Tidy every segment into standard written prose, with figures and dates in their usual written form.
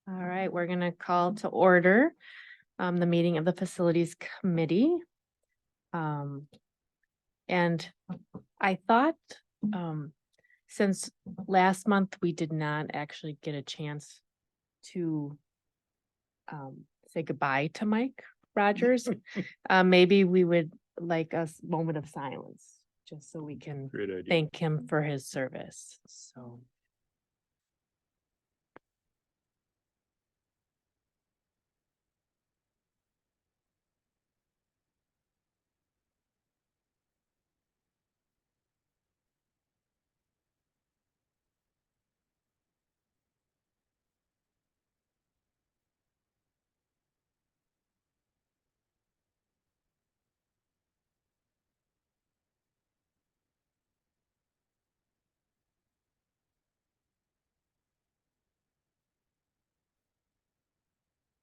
All right, we're gonna call to order the meeting of the Facilities Committee. And I thought, since last month we did not actually get a chance to say goodbye to Mike Rogers, maybe we would like a moment of silence, just so we can Great idea. thank him for his service, so.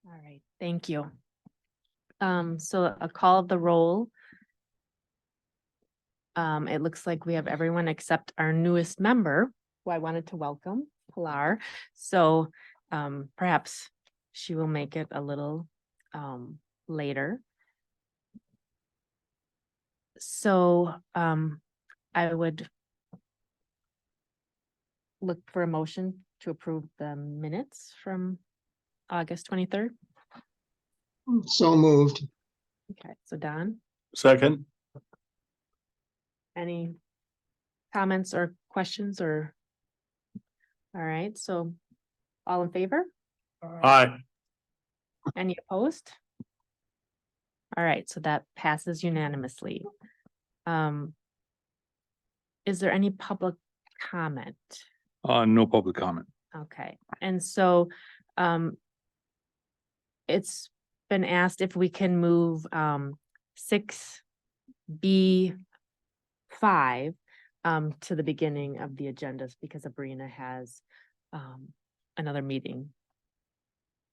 All right, thank you. So a call of the roll. It looks like we have everyone except our newest member, who I wanted to welcome, Pilar. So perhaps she will make it a little later. So I would look for a motion to approve the minutes from August 23rd. So moved. Okay, so Don, Second. any comments or questions or? All right, so all in favor? Aye. Any opposed? All right, so that passes unanimously. Is there any public comment? No public comment. Okay, and so it's been asked if we can move 6B5 to the beginning of the agendas because Sabrina has another meeting.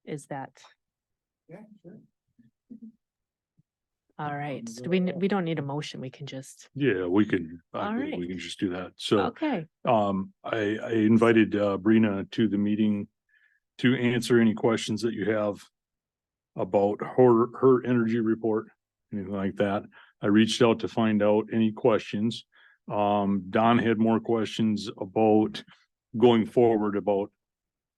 Is that? Yeah, sure. All right, so we don't need a motion, we can just, Yeah, we can, All right. we can just do that. So, okay, I invited Brina to the meeting to answer any questions that you have about her energy report, anything like that. I reached out to find out any questions. Don had more questions about going forward about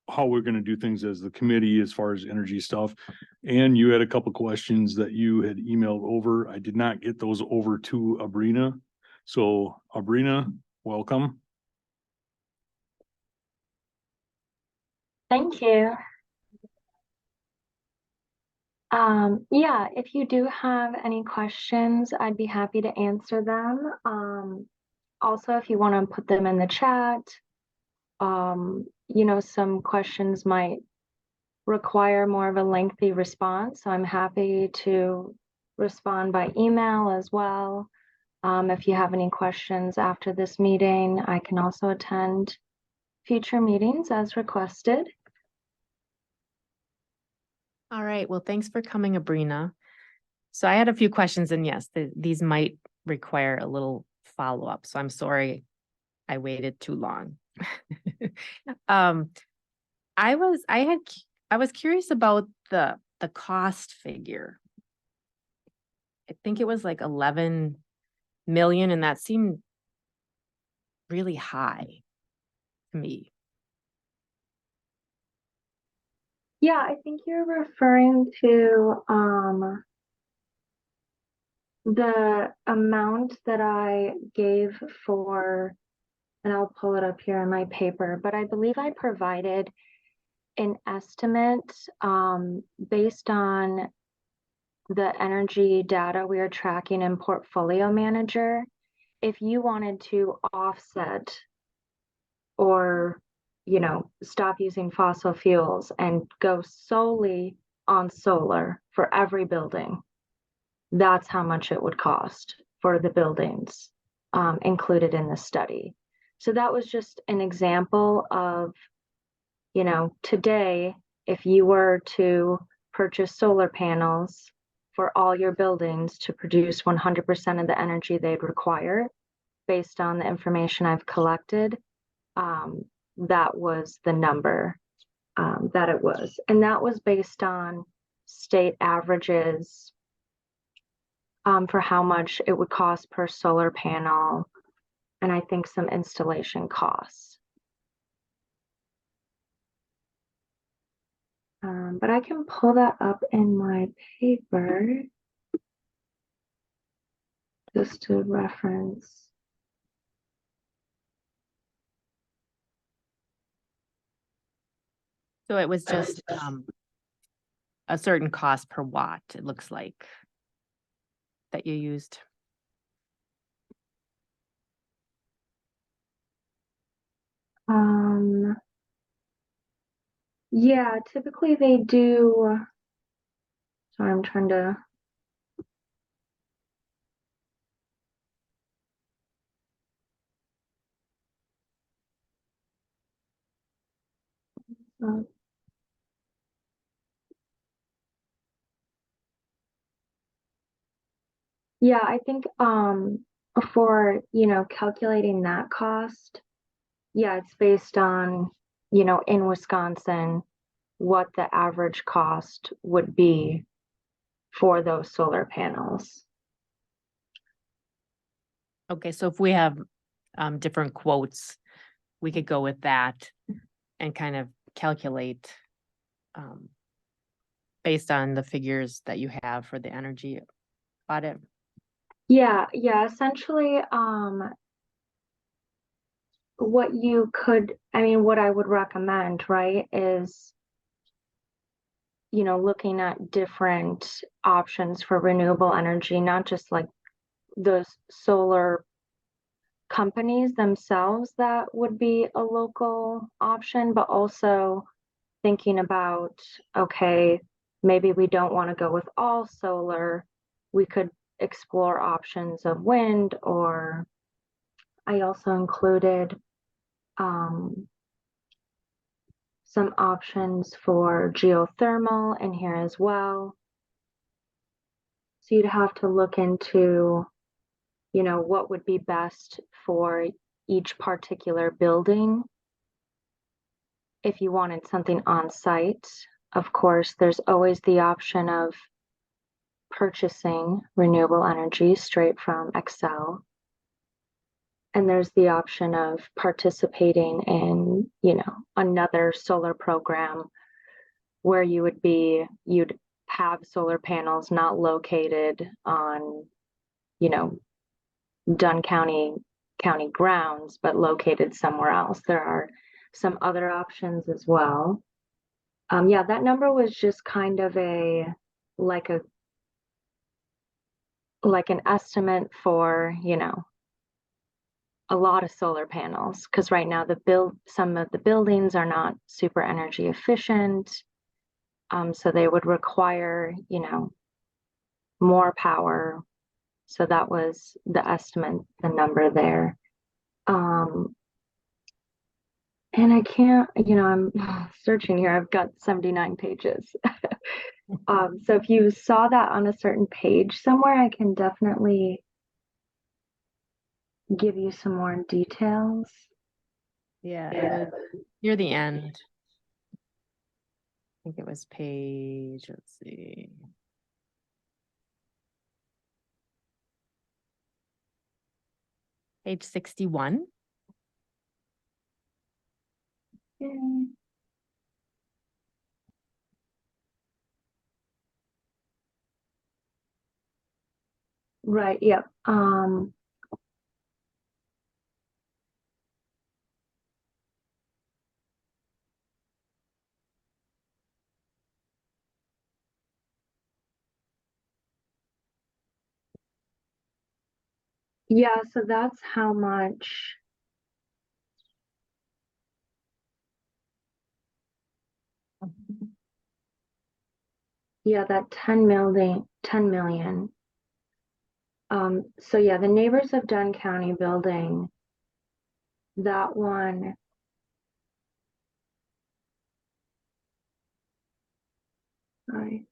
how we're gonna do things as the committee as far as energy stuff. And you had a couple questions that you had emailed over. I did not get those over to Abrina. So Abrina, welcome. Thank you. Yeah, if you do have any questions, I'd be happy to answer them. Also, if you want to put them in the chat, you know, some questions might require more of a lengthy response, so I'm happy to respond by email as well. If you have any questions after this meeting, I can also attend future meetings as requested. all right, well, thanks for coming, Abrina. So I had a few questions, and yes, these might require a little follow-up, so I'm sorry I waited too long. I was curious about the cost figure. I think it was like 11 million, and that seemed really high to me. Yeah, I think you're referring to the amount that I gave for, and I'll pull it up here in my paper, but I believe I provided an estimate based on the energy data we are tracking in Portfolio Manager. If you wanted to offset or, you know, stop using fossil fuels and go solely on solar for every building, that's how much it would cost for the buildings included in the study. So that was just an example of, you know, today, if you were to purchase solar panels for all your buildings to produce 100% of the energy they'd require, based on the information I've collected, that was the number that it was. And that was based on state averages for how much it would cost per solar panel, and I think some installation costs. But I can pull that up in my paper just to reference. So it was just a certain cost per watt, it looks like, that you used. Yeah, typically they do. Sorry, I'm trying to. Yeah, I think for, calculating that cost, yeah, it's based on, in Wisconsin, what the average cost would be for those solar panels. Okay, so if we have different quotes, we could go with that and kind of calculate based on the figures that you have for the energy audit. Yeah, essentially, what I would recommend, right, is, looking at different options for renewable energy, not just like those solar companies themselves that would be a local option, but also thinking about, okay, maybe we don't want to go with all solar. We could explore options of wind, or I also included some options for geothermal in here as well. So you'd have to look into, what would be best for each particular building. If you wanted something on site, of course, there's always the option of purchasing renewable energy straight from Excel. And there's the option of participating in, another solar program where you'd have solar panels not located on, Dunn County grounds, but located somewhere else. There are some other options as well. Yeah, that number was just kind of like an estimate for, a lot of solar panels, because right now some of the buildings are not super energy efficient. So they would require, more power. So that was the estimate, the number there. And I can't, I'm searching here. I've got 79 pages. So if you saw that on a certain page somewhere, I can definitely give you some more details. Yeah, near the end. I think it was page, let's see. Page 61. Okay. Right, yep. Yeah, so that's how much. Yeah, that 10 million. So yeah, the Neighbors of Dunn County building, that one. Sorry.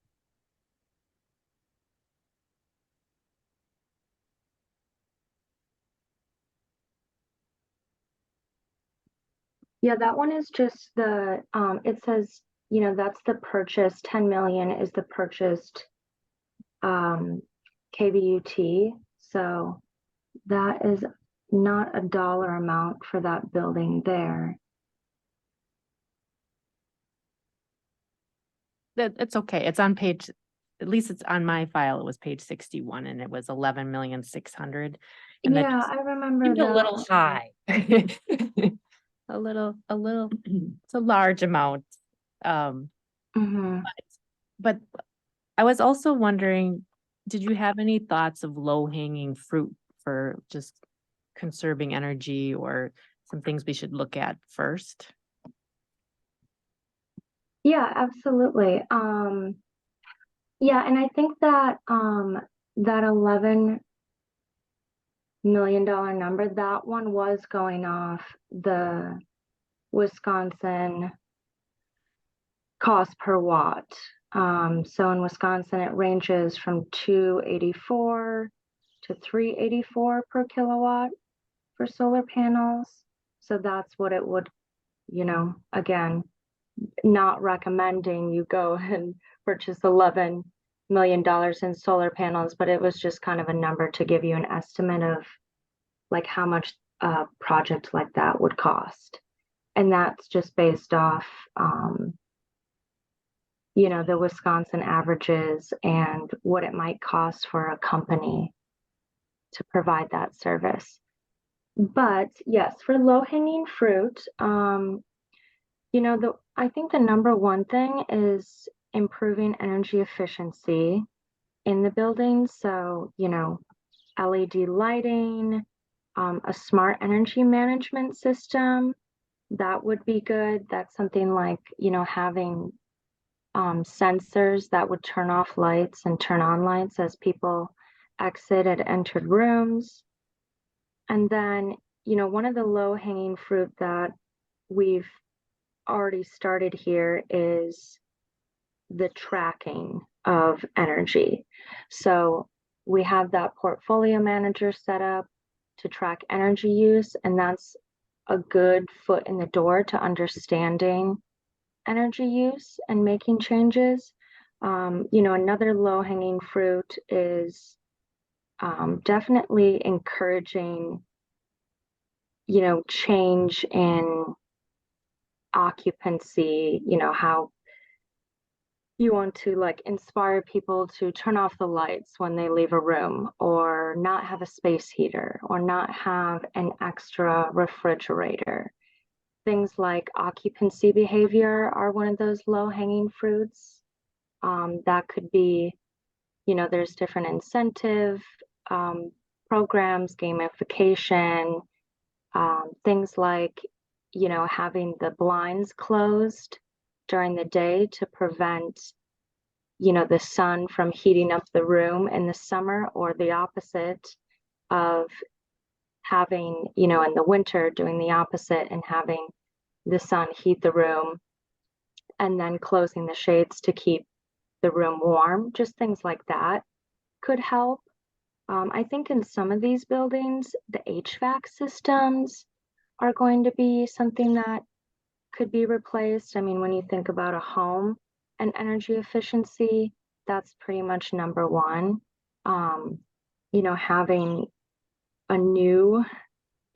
Yeah, that one is just the, it says, that's the purchase, 10 million is the purchased, KVUT. So that is not a dollar amount for that building there. That, it's okay. It's on page, at least it's on my file. It was page 61 and it was 11,600,000. And that Yeah, just I remember seemed a that little one. high. A little, it's a large amount. Um, Mhm. but I was also wondering, did you have any thoughts of low hanging fruit for just conserving energy or some things we should look at first? Yeah, absolutely. Yeah, and I think that that $11 million number, that one was going off the Wisconsin cost per watt. So in Wisconsin, it ranges from 284 to 384 per kilowatt for solar panels. So that's what it would, again, not recommending you go and purchase $11 million in solar panels, but it was just kind of a number to give you an estimate of like how much a project like that would cost. And that's just based off, the Wisconsin averages and what it might cost for a company to provide that service. But yes, for low hanging fruit, I think the number one thing is improving energy efficiency in the building. So, LED lighting, a smart energy management system, that would be good. That's something like, having sensors that would turn off lights and turn on lights as people exit and entered rooms. And then, one of the low hanging fruit that we've already started here is the tracking of energy. So we have that portfolio manager set up to track energy use, and that's a good foot in the door to understanding energy use and making changes. Another low hanging fruit is definitely encouraging, change in occupancy, how you want to like inspire people to turn off the lights when they leave a room or not have a space heater or not have an extra refrigerator. Things like occupancy behavior are one of those low hanging fruits. That could be, there's different incentive programs, gamification, things like, having the blinds closed during the day to prevent, the sun from heating up the room in the summer, or the opposite of having, in the winter, doing the opposite and having the sun heat the room and then closing the shades to keep the room warm. Just things like that could help. I think in some of these buildings, the HVAC systems are going to be something that could be replaced. I mean, when you think about a home and energy efficiency, that's pretty much number one. Having a new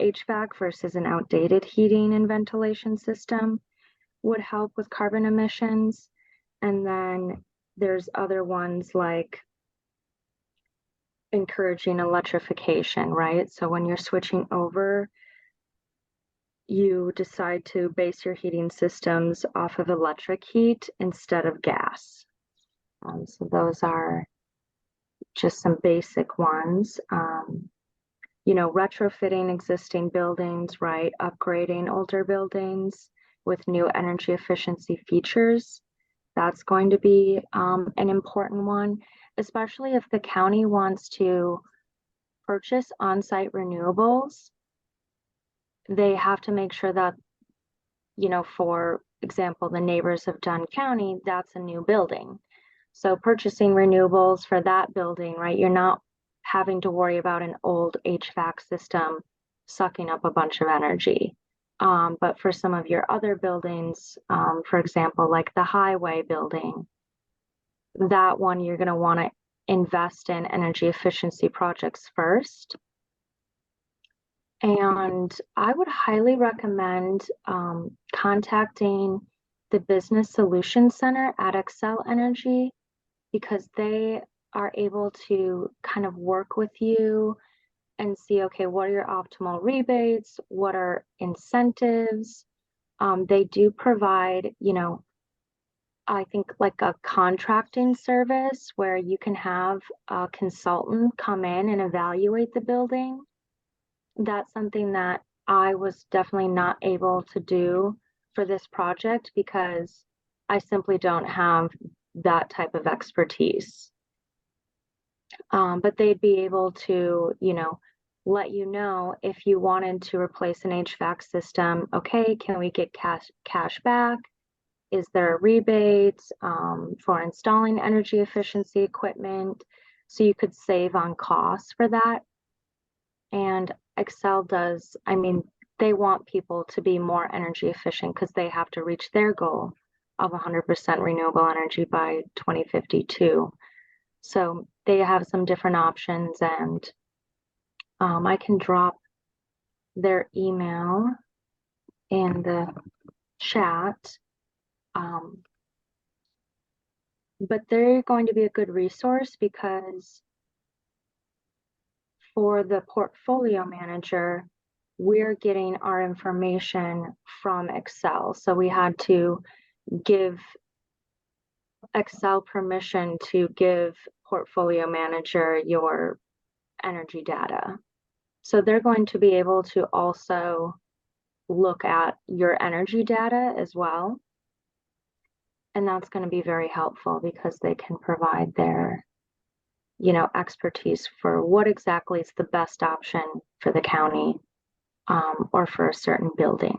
HVAC versus an outdated heating and ventilation system would help with carbon emissions. And then there's other ones like encouraging electrification, right? So when you're switching over, you decide to base your heating systems off of electric heat instead of gas. So those are just some basic ones. Retrofitting existing buildings, right? Upgrading older buildings with new energy efficiency features. That's going to be an important one, especially if the county wants to purchase on-site renewables. They have to make sure that, for example, the neighbors of Dunn County, that's a new building. So purchasing renewables for that building, right? You're not having to worry about an old HVAC system sucking up a bunch of energy. But for some of your other buildings, for example, like the highway building, that one you're going to want to invest in energy efficiency projects first. And I would highly recommend contacting the Business Solutions Center at Excel Energy, because they are able to kind of work with you and see, okay, what are your optimal rebates? What are incentives? They do provide, I think like a contracting service where you can have a consultant come in and evaluate the building. That's something that I was definitely not able to do for this project because I simply don't have that type of expertise. But they'd be able to, let you know if you wanted to replace an HVAC system. Okay, can we get cash back? Is there a rebate for installing energy efficiency equipment? So you could save on costs for that. And Excel does, they want people to be more energy efficient because they have to reach their goal of 100% renewable energy by 2052. So they have some different options, and I can drop their email in the chat. But they're going to be a good resource because for the portfolio manager, we're getting our information from Excel. So we had to give Excel permission to give portfolio manager your energy data. So they're going to be able to also look at your energy data as well. And that's going to be very helpful because they can provide their, expertise for what exactly is the best option for the county or for a certain building.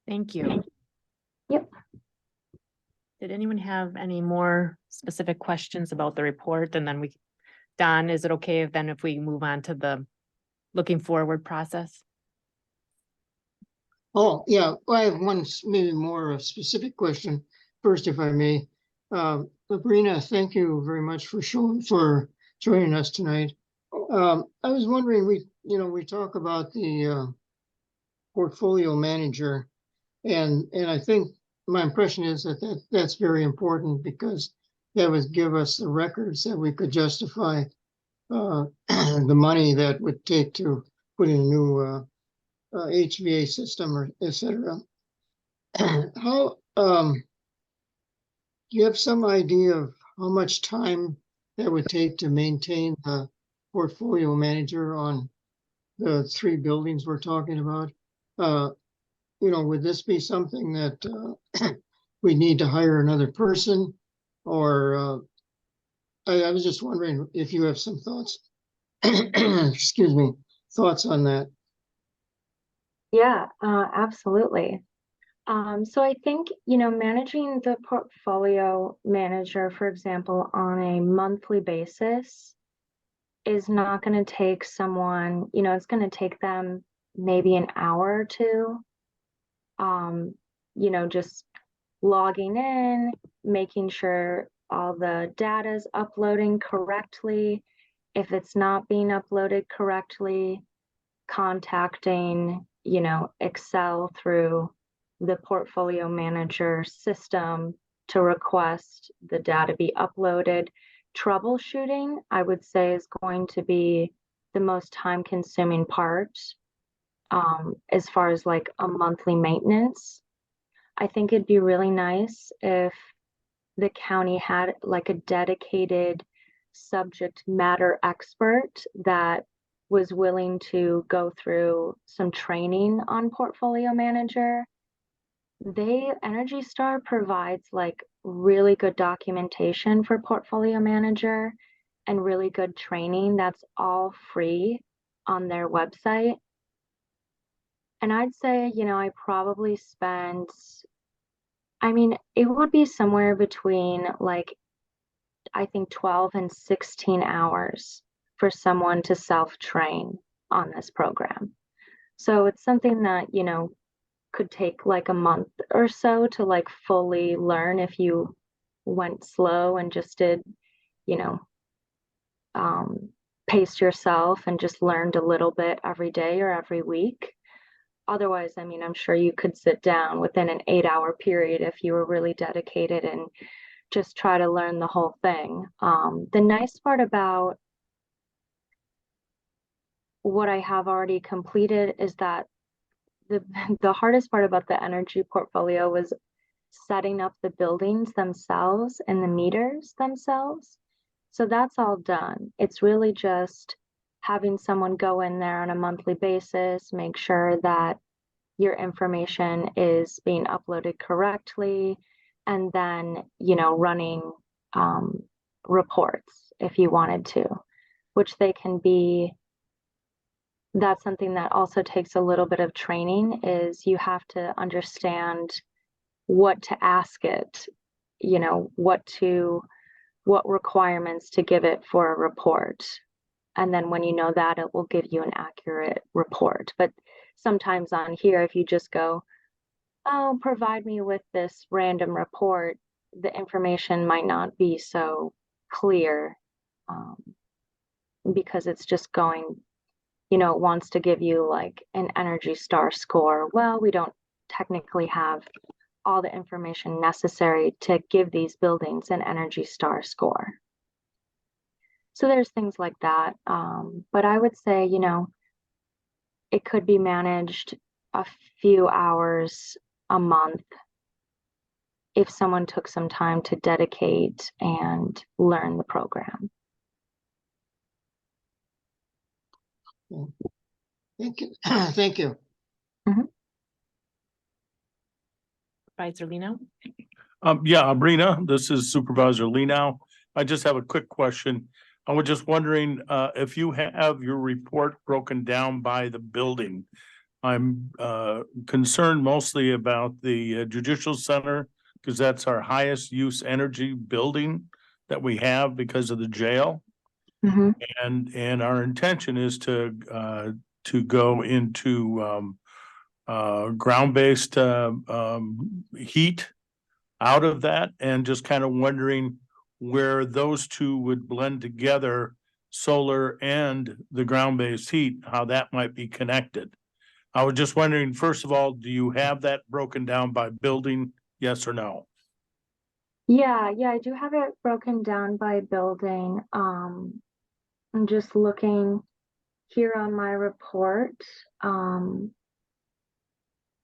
Thank you. Yep. Did anyone have any more specific questions about the report? And then Don, is it okay if we move on to the looking forward process? Oh, yeah, I have one maybe more specific question first, if I may. Sabrina, thank you very much for joining us tonight. I was wondering, we talk about the portfolio manager, and I think my impression is that's very important because that would give us the records that we could justify the money that would take to put in a new HVA system or et cetera. How do you have some idea of how much time that would take to maintain the portfolio manager on the 3 buildings we're talking about? Would this be something that we need to hire another person, or I was just wondering if you have some thoughts. Excuse me, thoughts on that. Yeah, absolutely. So I think, managing the portfolio manager, for example, on a monthly basis is not going to take someone, it's going to take them maybe an hour or two, just logging in, making sure all the data is uploading correctly. If it's not being uploaded correctly, contacting, Excel through the portfolio manager system to request the data be uploaded. Troubleshooting, I would say, is going to be the most time consuming part as far as like a monthly maintenance. I think it'd be really nice if the county had like a dedicated subject matter expert that was willing to go through some training on portfolio manager. Energy Star provides like really good documentation for portfolio manager and really good training that's all free on their website. And I'd say, I probably spent, it would be somewhere between like, I think 12 and 16 hours for someone to self-train on this program. So it's something that, could take like a month or so to like fully learn if you went slow and just did, you know, paced yourself and just learned a little bit every day or every week. Otherwise, I mean, I'm sure you could sit down within an 8-hour period if you were really dedicated and just try to learn the whole thing. The nice part about what I have already completed is that the hardest part about the energy portfolio was setting up the buildings themselves and the meters themselves. So that's all done. It's really just having someone go in there on a monthly basis, make sure that your information is being uploaded correctly, and then, running reports if you wanted to, which they can be. That's something that also takes a little bit of training, is you have to understand what to ask it, what requirements to give it for a report. And then when you know that, it will give you an accurate report. But sometimes on here, if you just go, oh, provide me with this random report, the information might not be so clear, because it's just going, it wants to give you like an Energy Star score. Well, we don't technically have all the information necessary to give these buildings an Energy Star score. So there's things like that. But I would say, it could be managed a few hours a month if someone took some time to dedicate and learn the program. Thank you. Thank you. Supervisor Lino? Yeah, Brina, this is Supervisor Lenow. I just have a quick question. I was just wondering, if you have your report broken down by the building. I'm, concerned mostly about the Judicial Center, because that's our highest use energy building that we have because of the jail. Mm-hmm. And our intention is to go into, ground-based, heat out of that, and just kind of wondering where those two would blend together, solar and the ground-based heat, how that might be connected. I was just wondering, first of all, do you have that broken down by building? Yes or no? Yeah, I do have it broken down by building. I'm just looking here on my report.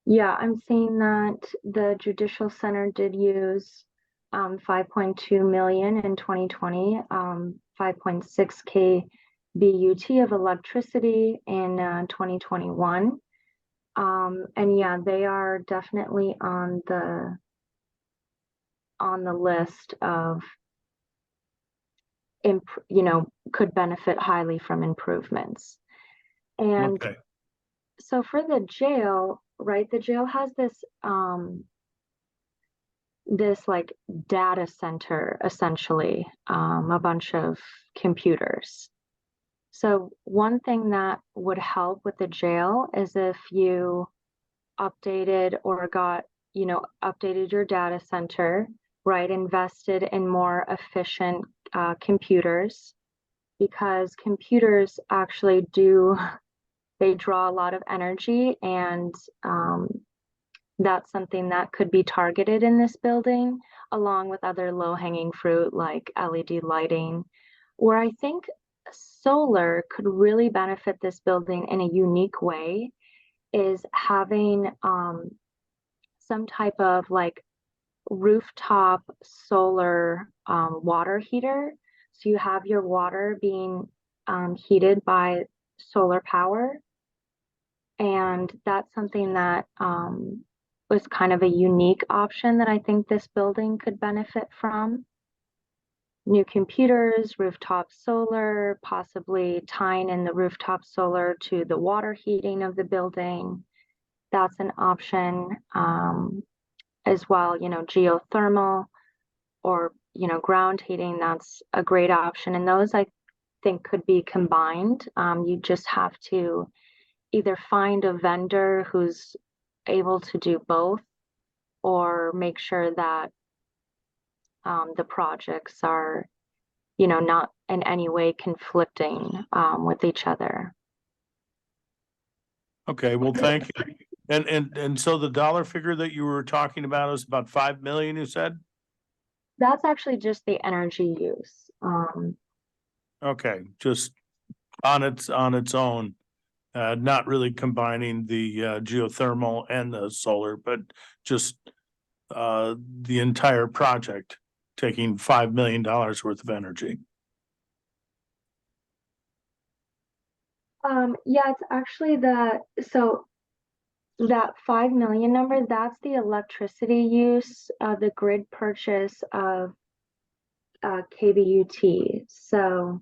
Yeah, I'm seeing that the Judicial Center did use 5.2 million in 2020, 5.6 kBUT of electricity in 2021. And yeah, they are definitely on the list of, could benefit highly from improvements. And Okay. so for the jail, right, the jail has this like data center, essentially, a bunch of computers. So one thing that would help with the jail is if you updated or got, updated your data center, right, invested in more efficient computers, because computers actually they draw a lot of energy, and that's something that could be targeted in this building, along with other low-hanging fruit like LED lighting, where I think solar could really benefit this building in a unique way, is having some type of like rooftop solar water heater. So you have your water being heated by solar power. And that's something that was kind of a unique option that I think this building could benefit from. New computers, rooftop solar, possibly tying in the rooftop solar to the water heating of the building. That's an option. As well, geothermal or, ground heating, that's a great option. And those think could be combined. You just have to either find a vendor who's able to do both, or make sure that the projects are, not in any way conflicting with each other. Okay, well, thank you. And so the dollar figure that you were talking about is about 5 million, you said? That's actually just the energy use. Okay, just on its own. Not really combining the geothermal and the solar, but just the entire project taking $5 million worth of energy. Yeah, it's actually so that 5 million number, that's the electricity use, the grid purchase of KBUT. So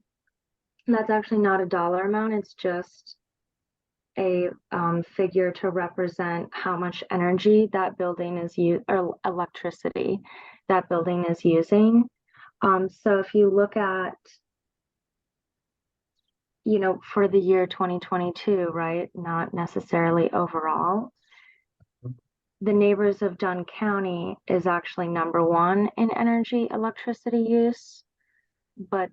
that's actually not a dollar amount, it's just a figure to represent how much energy that building is or electricity that building is using. So if you look at, for the year 2022, right, not necessarily overall, the neighbors of Dunn County is actually number one in energy electricity use, but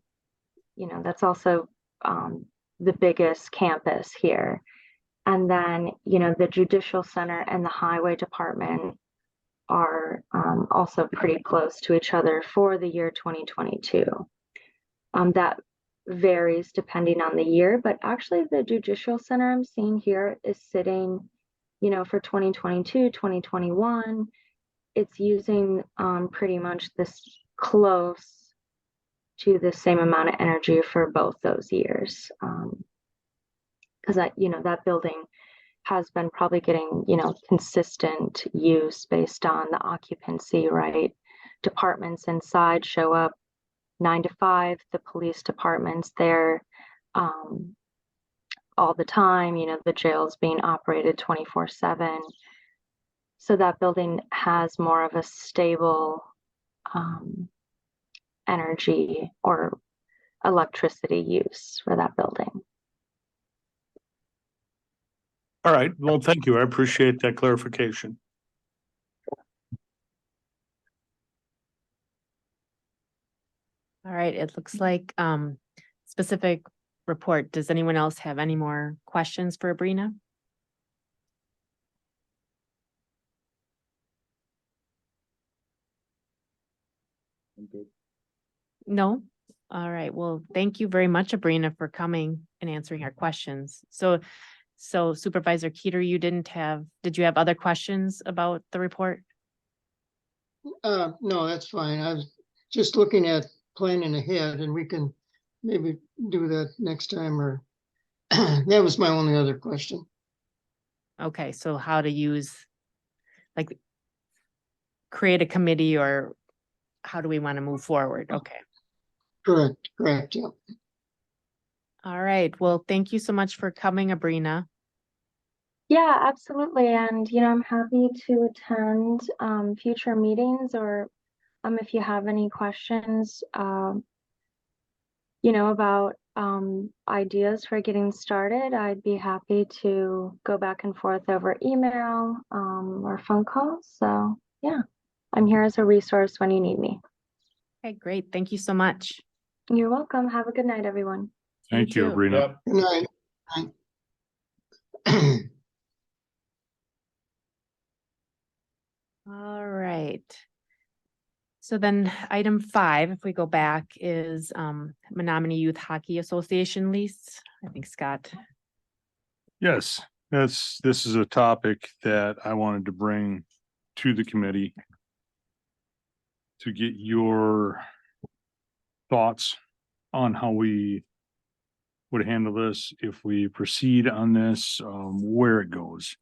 that's also the biggest campus here. And then, the judicial center and the highway department are also pretty close to each other for the year 2022. That varies depending on the year, but actually the judicial center I'm seeing here is sitting, for 2022, 2021, it's using pretty much this close to the same amount of energy for both those years. Because that building has been probably getting, consistent use based on the occupancy, right? Departments inside show up 9 to 5, the police department's there all the time, the jail's being operated 24/7. So that building has more of a stable energy or electricity use for that building. All right, well, thank you. I appreciate that clarification. All right, it looks like specific report. Does anyone else have any more questions for Abrina? No? All right, well, thank you very much, Abrina, for coming and answering our questions. So Supervisor Keeter, did you have other questions about the report? No, that's fine. I was just looking at planning ahead, and we can maybe do that next time, or that was my only other question. Okay, so how to use, like, create a committee, or how do we want to move forward? Okay. Correct, yeah. All right, well, thank you so much for coming, Abrina. Yeah, absolutely. And, I'm happy to attend future meetings, or if you have any questions, about ideas for getting started, I'd be happy to go back and forth over email or phone calls. So yeah, I'm here as a resource when you need me. Okay, great. Thank you so much. You're welcome. Have a good night, everyone. Thank you, too. Abrina. Good night. All right. So then item 5, if we go back, is Menominee Youth Hockey Association lease. I think Scott. Yes, this is a topic that I wanted to bring to the committee to get your thoughts on how we would handle this, if we proceed on this, where it goes.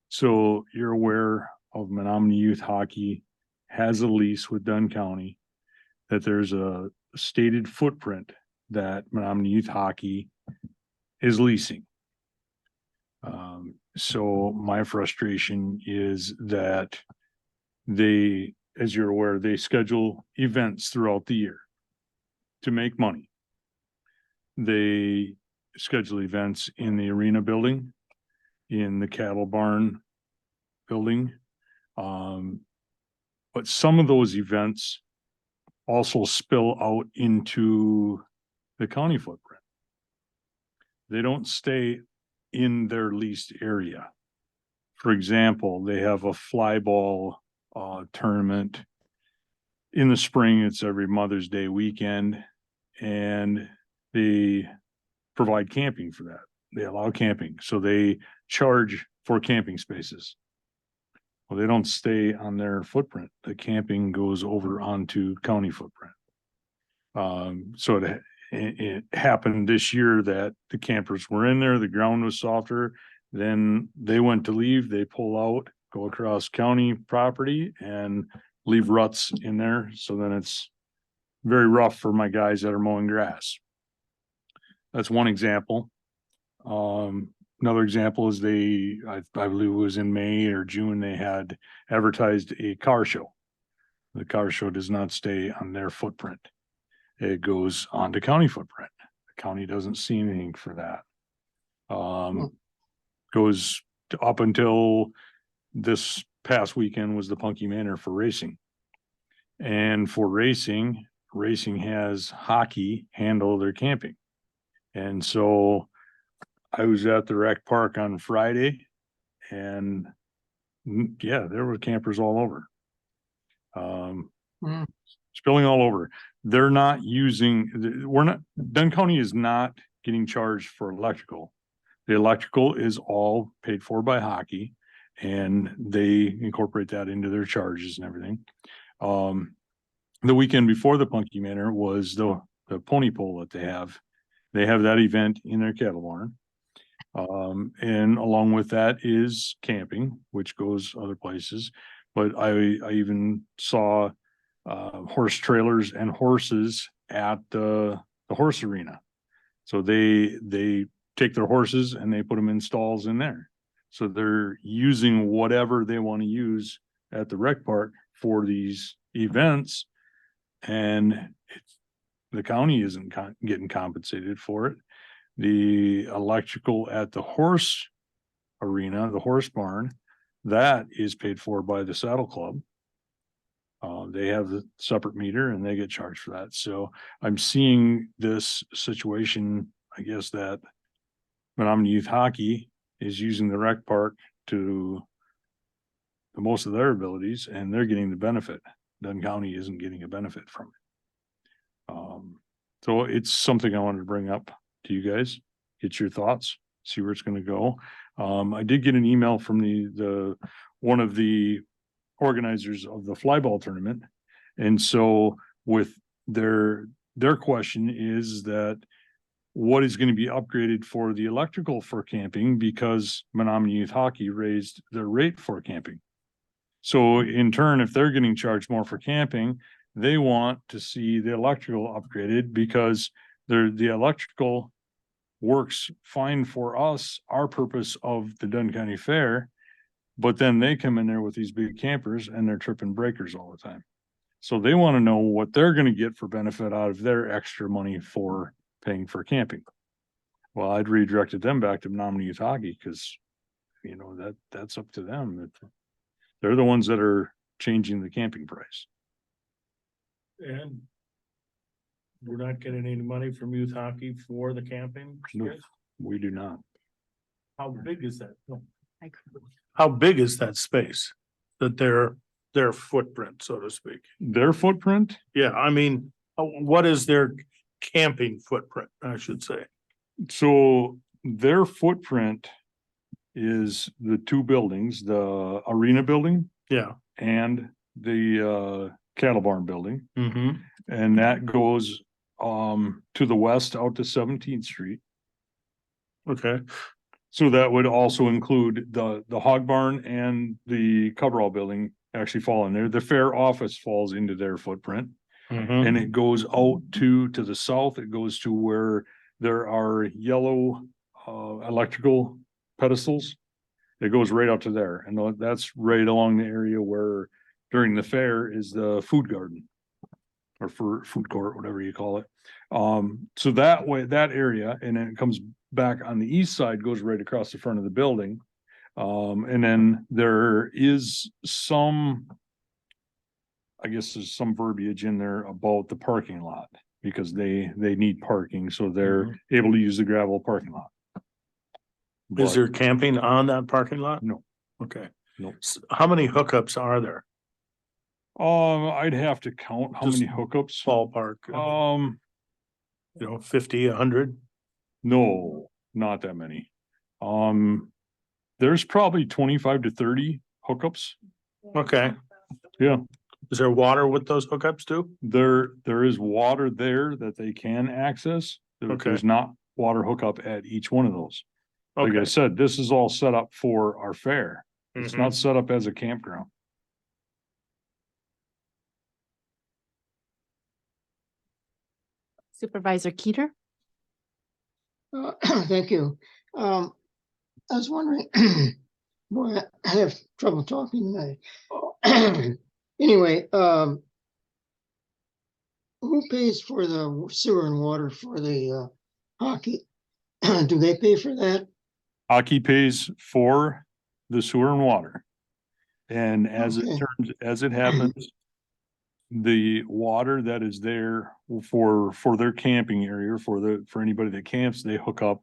So you're aware of Menominee Youth Hockey has a lease with Dunn County, that there's a stated footprint that Menominee Youth Hockey is leasing. So my frustration is that they, as you're aware, they schedule events throughout the year to make money. They schedule events in the arena building, in the cattle barn building. But some of those events also spill out into the county footprint. They don't stay in their leased area. For example, they have a fly ball tournament. In the spring, it's every Mother's Day weekend, and they provide camping for that. They allow camping, so they charge for camping spaces. Well, they don't stay on their footprint. The camping goes over onto county footprint. So it happened this year that the campers were in there, the ground was softer. Then they went to leave, they pull out, go across county property and leave ruts in there. So then it's very rough for my guys that are mowing grass. That's one example. Another example is I believe it was in May or June, they had advertised a car show. The car show does not stay on their footprint. It goes onto county footprint. The county doesn't see anything for that. Goes up until this past weekend was the Punky Manor for racing. And for racing has hockey handle their camping. And so I was at the rec park on Friday and yeah, there were campers all over. Spilling all over. They're not Dunn County is not getting charged for electrical. The electrical is all paid for by hockey and they incorporate that into their charges and everything. The weekend before the Punky Manor was the pony pole that they have. They have that event in their cattle barn. And along with that is camping, which goes other places. But I even saw horse trailers and horses at the horse arena. So they take their horses and they put them in stalls in there. So they're using whatever they want to use at the rec park for these events. And the county isn't getting compensated for it. The electrical at the horse arena, the horse barn, that is paid for by the Saddle Club. They have the separate meter and they get charged for that. So I'm seeing this situation, I guess, that Menominee Youth Hockey is using the rec park to the most of their abilities and they're getting the benefit. Dunn County isn't getting a benefit from it. So it's something I wanted to bring up to you guys, get your thoughts, see where it's going to go. I did get an email from the one of the organizers of the flyball tournament. And so with their question is that what is going to be upgraded for the electrical for camping because Menominee Youth Hockey raised their rate for camping. So in turn, if they're getting charged more for camping, they want to see the electrical upgraded because the electrical works fine for us, our purpose of the Dunn County Fair, but then they come in there with these big campers and they're tripping breakers all the time. So they want to know what they're going to get for benefit out of their extra money for paying for camping. Well, I'd redirected them back to Menominee Youth Hockey because, that's up to them. They're the ones that are changing the camping price. And we're not getting any money from youth hockey for the camping? No. We do not. How big is that? I How big is that space? That their footprint, so to speak? Their footprint, Yeah, I mean, what is their camping footprint, I should say? so their footprint is the two buildings, the arena building Yeah. and the cattle barn building. Mm-hmm. And that goes to the west out to 17th Street. Okay. So that would also include the hog barn and the coverall building actually fall in there. The fair office falls into their footprint. Mm-hmm. And it goes out to the south. It goes to where there are yellow electrical pedestals. It goes right up to there. And that's right along the area where during the fair is the food garden. or for food court, whatever you call it. So that way, that area, and then it comes back on the east side, goes right across the front of the building. And then there is some, I guess there's some verbiage in there about the parking lot because they need parking, so they're able to use the gravel parking lot. Is But there camping on that parking lot? No. Okay. No. How many hookups are there? I'd have to count how Just many hookups. Ballpark, 50, 100? No, not that many. There's probably 25 to 30 hookups. Okay. Yeah. Is there water with those hookups too? There is water there that they can access. Okay. There's not water hookup at each one of those. Like I Okay. said, this is all set up for our fair. It's Mhm. not set up as a campground. Supervisor Keeter? Thank you. I was wondering, boy, I have trouble talking tonight. Anyway, who pays for the sewer and water for the hockey? Do they pay for that? Hockey pays for the sewer and water. And as Okay. as it happens, the water that is there for their camping area, for anybody that camps, they hook up,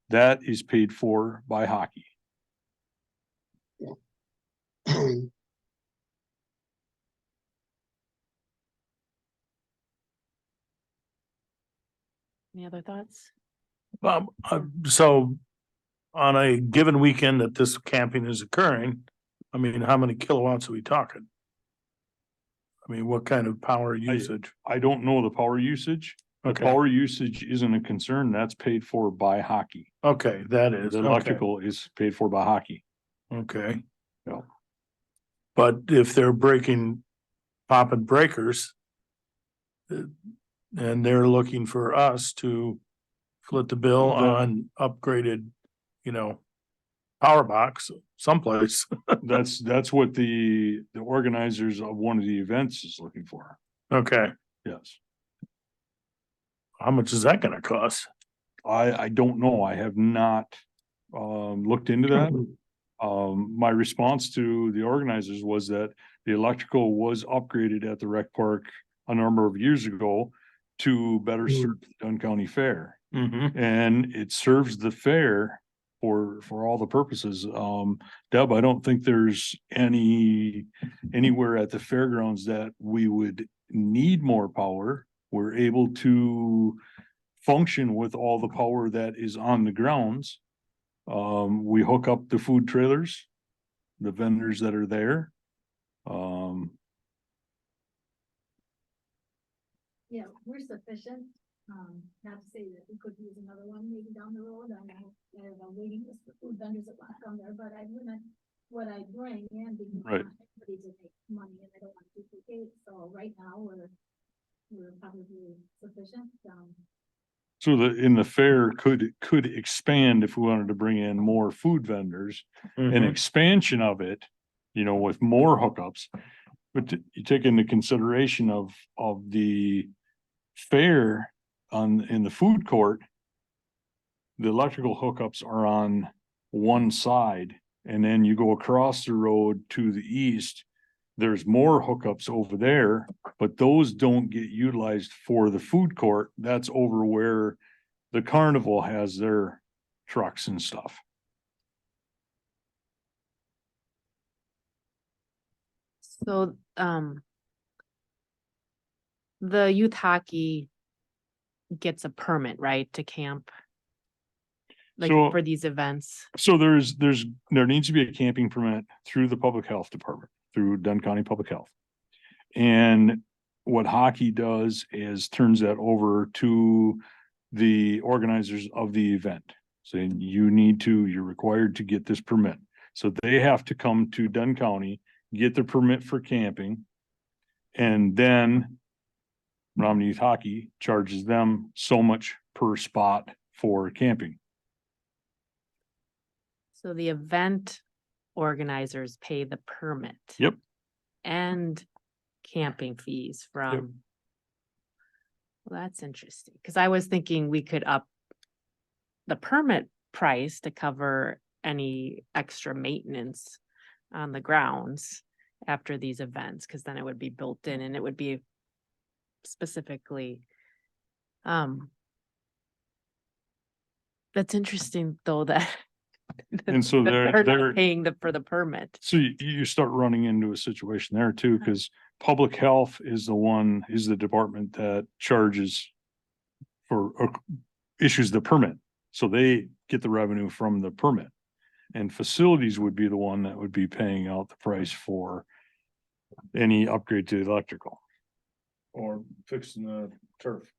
that is paid for by hockey. Any other thoughts? So on a given weekend that this camping is occurring, I mean, how many kilowatts are we talking? I mean, what kind of power usage? I don't know the power usage. The Okay, power usage isn't a concern. That's paid for by hockey. okay, that is, The okay, electrical is paid for by hockey. okay. Yeah. But if they're popping breakers, and they're looking for us to foot the bill on upgraded, power box someplace. That's what the organizers of one of the events is looking for. Okay, Yes. how much is that gonna cost? I don't know. I have not looked into that. My response to the organizers was that the electrical was upgraded at the rec park a number of years ago to better serve the Dunn County Fair. Mm-hmm. And it serves the fair for all the purposes. Deb, I don't think there's anywhere at the fairgrounds that we would need more power. We're able to function with all the power that is on the grounds. We hook up the food trailers, the vendors that are there. Yeah, we're sufficient. Not to say that we could use another one maybe down the road. I know there's a waiting list for food vendors that want to come there, but I wouldn't, what I bring in because I Right. want everybody to make money and I don't want to duplicate. So right now we're probably sufficient. So in the fair could expand if we wanted to bring in more food vendors, an Mm-hmm. expansion of it, with more hookups. But you take into consideration of the fair in the food court, the electrical hookups are on one side, and then you go across the road to the east. There's more hookups over there, but those don't get utilized for the food court. That's over where the carnival has their trucks and stuff. So, the youth hockey gets a permit, right, to camp? Like So- for these events? So there needs to be a camping permit through the public health department, through Dunn County Public Health. And what hockey does is turns that over to the organizers of the event. Saying you're required to get this permit. So they have to come to Dunn County, get the permit for camping. And then Romney Youth Hockey charges them so much per spot for camping. So the event organizers pay the permit. Yep. And camping fees from Well, that's interesting, because I was thinking we could up the permit price to cover any extra maintenance on the grounds after these events, because then it would be built in and it would be specifically, that's interesting though, that And so that they're not paying for the permit. so you start running into a situation there too, because public health is the department that charges for, or issues the permit. So they get the revenue from the permit. And facilities would be the one that would be paying out the price for any upgrade to the electrical. Or fixing the turf.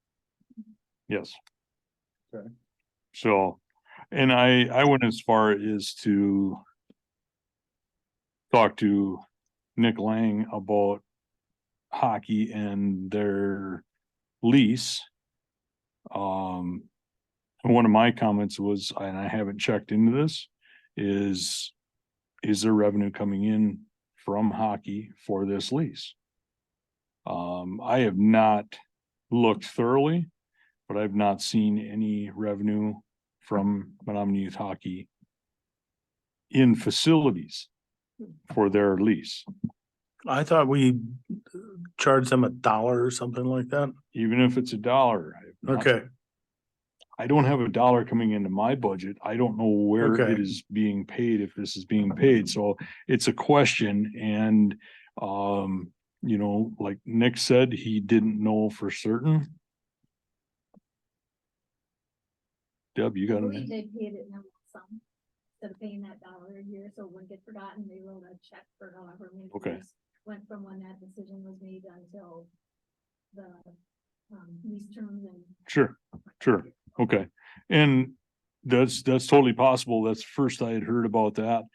Yes. Okay. So, and I went as far as to talk to Nick Lang about hockey and their lease. One of my comments was, and I haven't checked into this, is there revenue coming in from hockey for this lease? I have not looked thoroughly, but I've not seen any revenue from Menominee Youth Hockey in facilities for their lease. I thought we charged them $1 or something like that. Even if it's $1. Okay, I don't have $1 coming into my budget. I don't know where Okay. it is being paid, if this is being paid. So it's a question and, you know, like Nick said, he didn't know for certain. Deb, you I got believe it? they paid it in a lump sum. Instead of paying that $1 a year, so it wouldn't get forgotten, they wrote a check for however many Okay. years. Went from when that decision was made until the, lease terms and. Sure, okay. And that's totally possible. That's the first I had heard about that.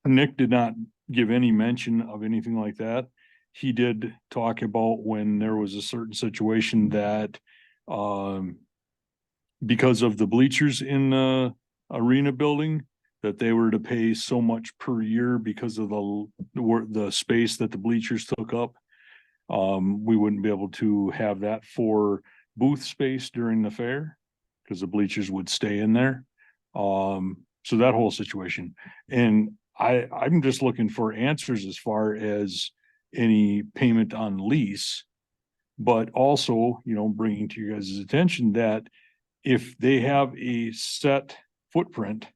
Nick did not give any mention of anything like that. He did talk about when there was a certain situation that, because of the bleachers in the arena building, that they were to pay so much per year because of the space that the bleachers took up. We wouldn't be able to have that for booth space during the fair because the bleachers would stay in there. So that whole situation. And I'm just looking for answers as far as any payment on lease, but also, you know, bringing to you guys' attention that if they have a set footprint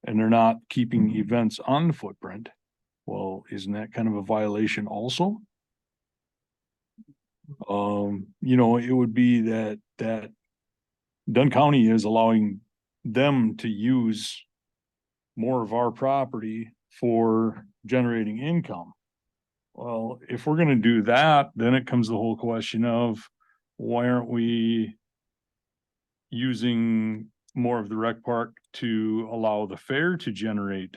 and they're not keeping events on the footprint, well, isn't that kind of a violation also? You know, it would be that Dunn County is allowing them to use more of our property for generating income. Well, if we're gonna do that, then it comes the whole question of why aren't we using more of the rec park to allow the fair to generate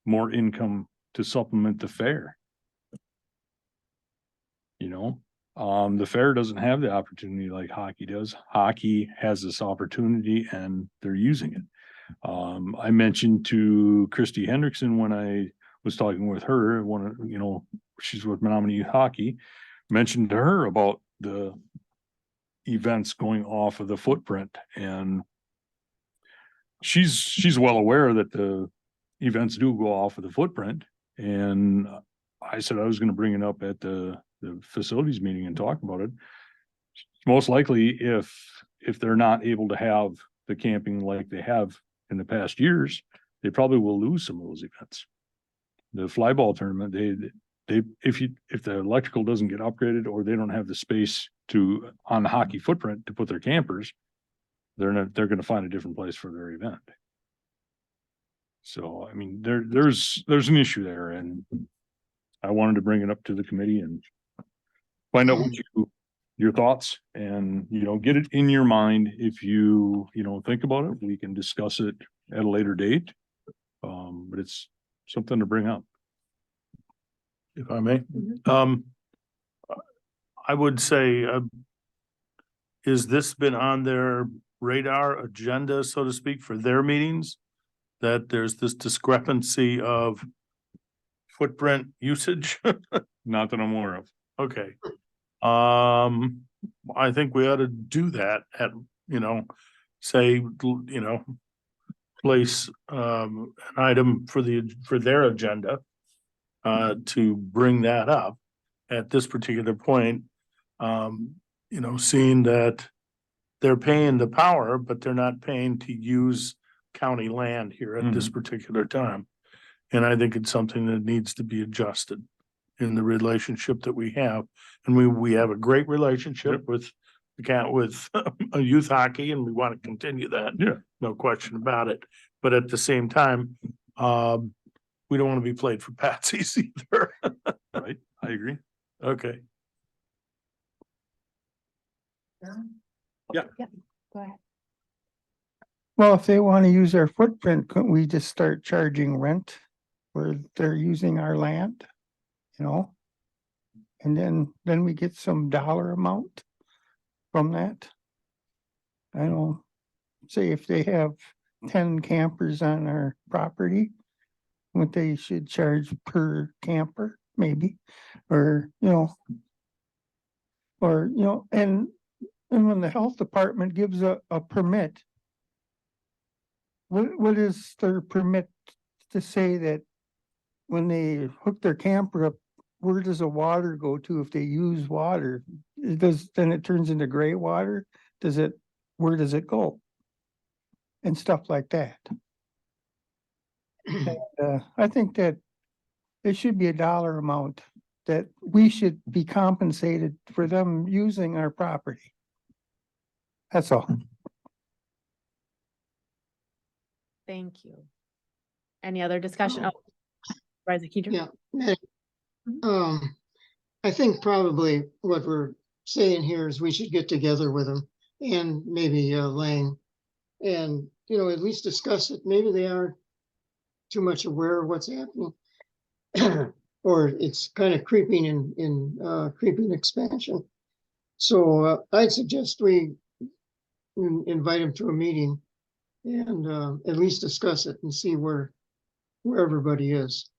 more income to supplement the fair? You know, the fair doesn't have the opportunity like hockey does. Hockey has this opportunity and they're using it. I mentioned to Christy Hendrickson when I was talking with her, you know, she's with Menominee Youth Hockey, mentioned to her about the events going off of the footprint, and she's well aware that the events do go off of the footprint. And I said I was going to bring it up at the facilities meeting and talk about it. Most likely, if they're not able to have the camping like they have in the past years, they probably will lose some of those events. The fly ball tournament, if the electrical doesn't get upgraded or they don't have the space to on the hockey footprint to put their campers, they're going to find a different place for their event. So I mean, there's an issue there, and I wanted to bring it up to the committee and find out your thoughts, and, you know, get it in your mind. If you think about it, we can discuss it at a later date. But it's something to bring up. if I may. I would say, is this been on their radar agenda, so to speak, for their meetings? That there's this discrepancy of footprint usage? Not that I'm aware of. Okay. I think we ought to do that at, say, place, an item for their agenda. To bring that up at this particular point. Seeing that they're paying the power, but they're not paying to use county land here at this particular time. And I think it's something that needs to be adjusted in the relationship that we have. And we have a great relationship with a youth hockey, and we want to continue that. Yeah. No question about it. But at the same time, we don't want to be played for patsies either. Right, I agree. Okay. Go ahead. Well, if they want to use our footprint, couldn't we just start charging rent where they're using our land? And then we get some dollar amount from that. I don't say if they have 10 campers on our property, what they should charge per camper, maybe, or, and when the health department gives a permit, what is their permit to say that when they hook their camper up, where does the water go to if they use water? Then it turns into gray water? Where does it go? And stuff like that. And, I think that it should be a dollar amount that we should be compensated for them using our property. That's all. Thank you. Any other discussion? Oh, Riza Keeter? Yeah. I think probably what we're saying here is we should get together with them and maybe Lang and, at least discuss it. Maybe they aren't too much aware of what's happening. Or it's kind of creeping in creeping expansion. So I'd suggest we invite them to a meeting and at least discuss it and see where everybody is.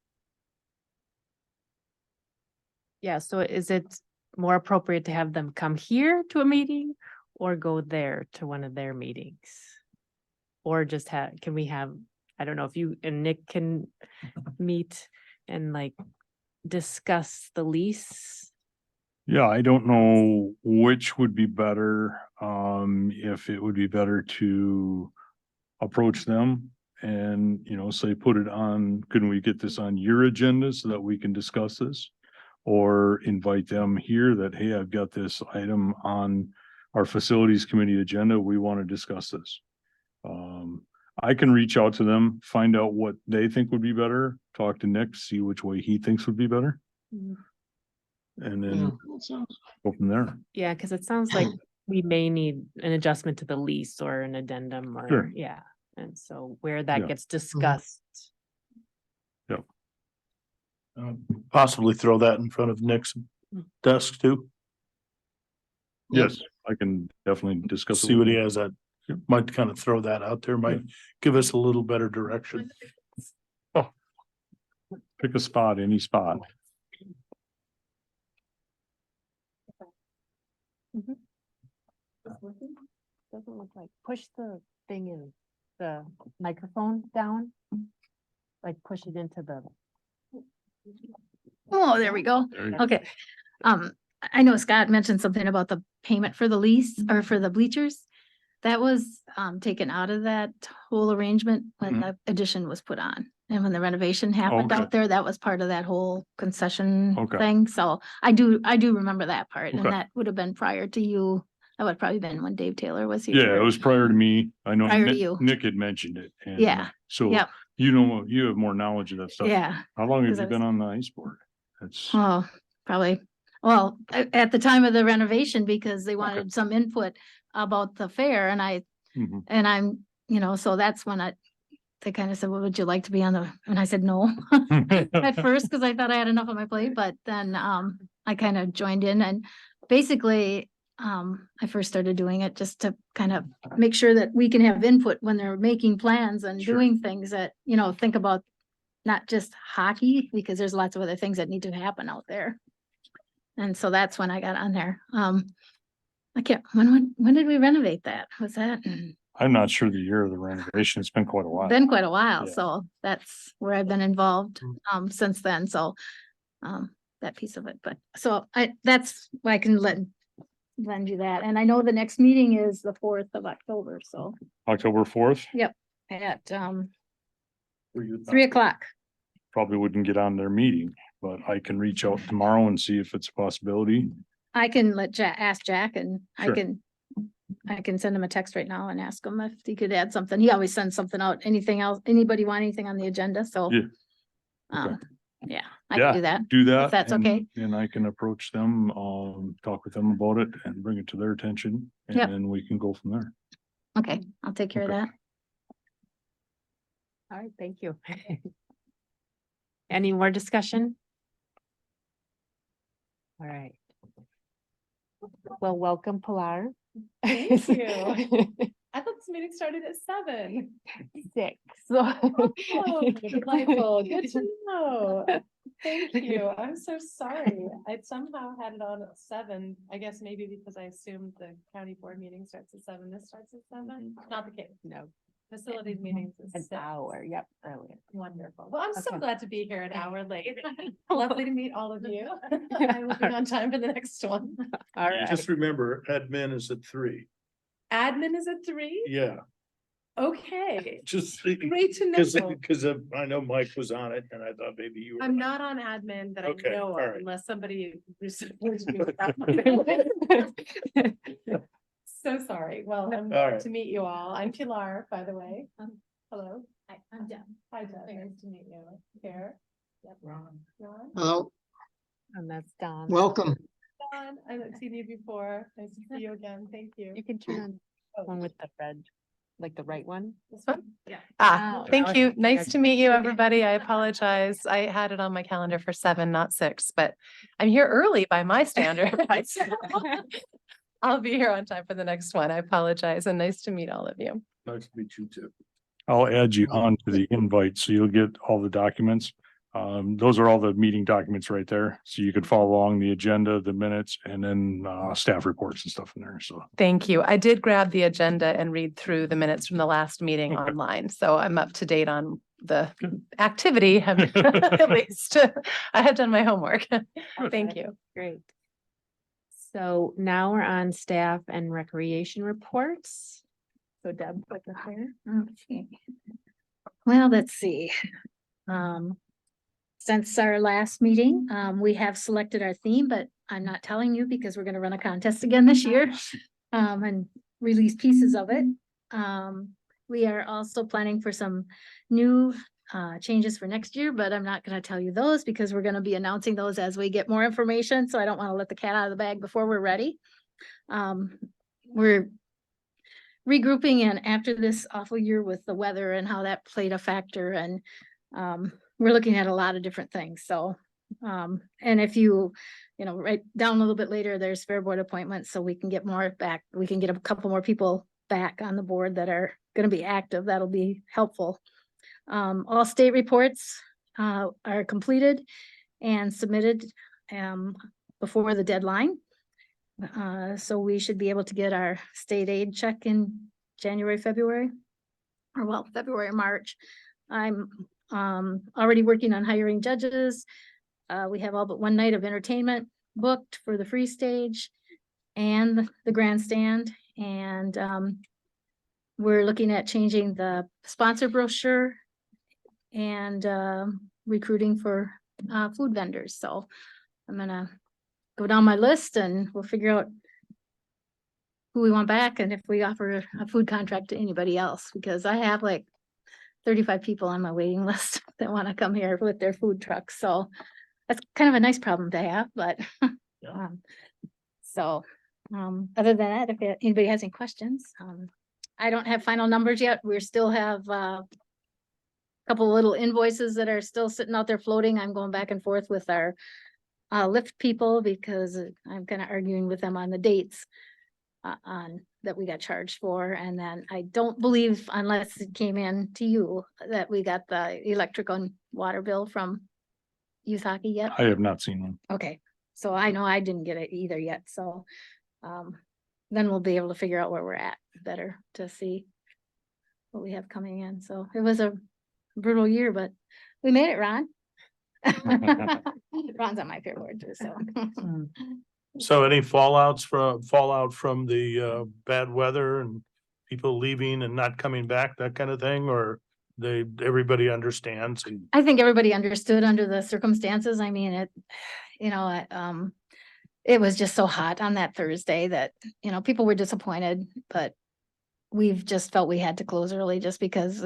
Yeah, so is it more appropriate to have them come here to a meeting or go there to one of their meetings? Or just can we have, I don't know if you and Nick can meet and discuss the lease? Yeah, I don't know which would be better, if it would be better to approach them and, say, put it on, can we get this on your agenda so that we can discuss this? Or invite them here that, hey, I've got this item on our facilities committee agenda. We want to discuss this. I can reach out to them, find out what they think would be better, talk to Nick, see which way he thinks would be better. Mhm. And Yeah, then that sounds. go from there. Yeah, because it sounds like we may need an adjustment to the lease or an addendum Sure. or, yeah. And so where that Yeah. gets discussed. Possibly throw that in front of Nick's desk too. Yes, I can definitely discuss. it See with what he him. has that, might kind of throw that out there, might give us a little better direction. Pick a spot, any spot. Doesn't look like, push the thing in, the microphone down. Push it into the. Oh, there we go. There you go. Okay. I know Scott mentioned something about the payment for the lease or for the bleachers. That was taken out of that whole arrangement when the addition was put on. And when the renovation happened Okay. out there, that was part of that whole concession Okay. thing. So I do remember that part. And Okay. that would have been prior to you. That would have probably been when Dave Taylor was here. Yeah, it was prior to me. I know Prior to Nick, you. Nick had mentioned it. And Yeah. So, Yep. you have more knowledge of that stuff. Yeah. How long have 'Cause I you been on the ice board? That's, Oh, probably. Well, at the time of the renovation, because they wanted some input about the fair and mhm. and I'm, so that's when they kind of said, well, would you like to be on and I said, no, at first, because I thought I had enough on my plate, but then, I kind of joined in and basically, I first started doing it just to kind of make sure that we can have input when they're making plans and Sure. doing things that, think about not just hockey, because there's lots of other things that need to happen out there. And so that's when I got on there. I can't, when did we renovate that? Was that I'm not sure the year of the renovation. It's been quite a while. been quite a while? Yeah. So that's where I've been involved Mm. since then. So that piece of it, but so that's why I can lend you that. And I know the next meeting is the 4th of October, so October 4th, at 3 3 o'clock. probably wouldn't get on their meeting, but I can reach out tomorrow and see if it's a possibility. I can ask Jack and Sure. I can send him a text right now and ask him if he could add something. He always sends something out. Anything else, anybody want anything on the agenda? So. Yeah. Yeah, I Yeah. can do that. Do that. that's and- okay. And I can approach them, talk with them about it and bring it to their attention. And Yep. then we can go from there. Okay, I'll take care of Okay. that. All right, thank you. Any more discussion? All right. Well, welcome, Pilar. Thank you. I thought this meeting started at 7. 6. Oh, delightful. Good to know. Thank you. I'm so sorry. I somehow had it on at 7. I guess maybe because I assumed the county board meeting starts at 7. This starts at 7. Not the case. No, Facilities meetings is an 6. hour, yep, earlier. Wonderful. Well, I'm so Okay. glad to be here an hour late. Lovely to meet all of you. I will be on time for the next one. All right. Just remember, admin is at 3. Admin is at 3? Yeah, Okay. just Great to because, know. because I know Mike was on it and I thought maybe you were. I'm not on admin that I Okay, know all of right. unless somebody. So sorry. Well, I'm All glad right. to meet you all. I'm Pilar, by the way. Hello. I'm done. Hi, Doug. Nice to meet you. Here. Yep. Ron. Hello, And that's Don. welcome. Ron, I haven't seen you before. Nice to see you again. Thank you. You can turn on one with the red, like the right one. This one? Yeah. Oh, Thank now you. it's- Nice to meet you, everybody. I apologize. I had it on my calendar for 7, not 6, but I'm here early by my standard. I'll be here on time for the next one. I apologize and nice to meet all of you. Nice to meet you too. I'll add you on to the invite, so you'll get all the documents. Those are all the meeting documents right there, so you could follow along the agenda, the minutes, and then, staff reports and stuff in there, so. Thank you. I did grab the agenda and read through the minutes from the last meeting Okay. online, so I'm up to date on the activity. At least I have done my homework. Thank you. Great. So now we're on staff and recreation reports. So Deb, click up there. Okay. Well, let's see. Since our last meeting, we have selected our theme, but I'm not telling you because we're gonna run a contest again this year. And release pieces of it. We are also planning for some new changes for next year, but I'm not gonna tell you those because we're gonna be announcing those as we get more information, so I don't wanna let the cat out of the bag before we're ready. We're regrouping, and after this awful year with the weather and how that played a factor, and we're looking at a lot of different things, so and if you write down a little bit later, there's fair board appointments, so we can get more back, we can get a couple more people back on the board that are gonna be active. That'll be helpful. All state reports are completed and submitted before the deadline. So we should be able to get our state aid check in January, February, or well, February, March. I'm already working on hiring judges. We have all but one night of entertainment booked for the free stage and the grandstand. And we're looking at changing the sponsor brochure and recruiting for food vendors. So I'm gonna go down my list and we'll figure out who we want back and if we offer a food contract to anybody else, because I have like 35 people on my waiting list that want to come here with their food trucks. So that's kind of a nice problem to have, but other than that, if anybody has any questions, I don't have final numbers yet. We still have a couple little invoices that are still sitting out there floating. I'm going back and forth with our lift people because I'm kind of arguing with them on the dates on that we got charged for. And then I don't believe, unless it came in to you, that we got the electric and water bill from youth hockey yet. I have not seen one. Okay, so I know I didn't get it either yet, so then we'll be able to figure out where we're at better to see what we have coming in. So it was a brutal year, but we made it, Ron. Ron's on my fair board too, so. So any fallout from the bad weather and people leaving and not coming back, that kind of thing, or everybody understands and I think everybody understood under the circumstances. I mean, it, it was just so hot on that Thursday that, people were disappointed, but we've just felt we had to close early just because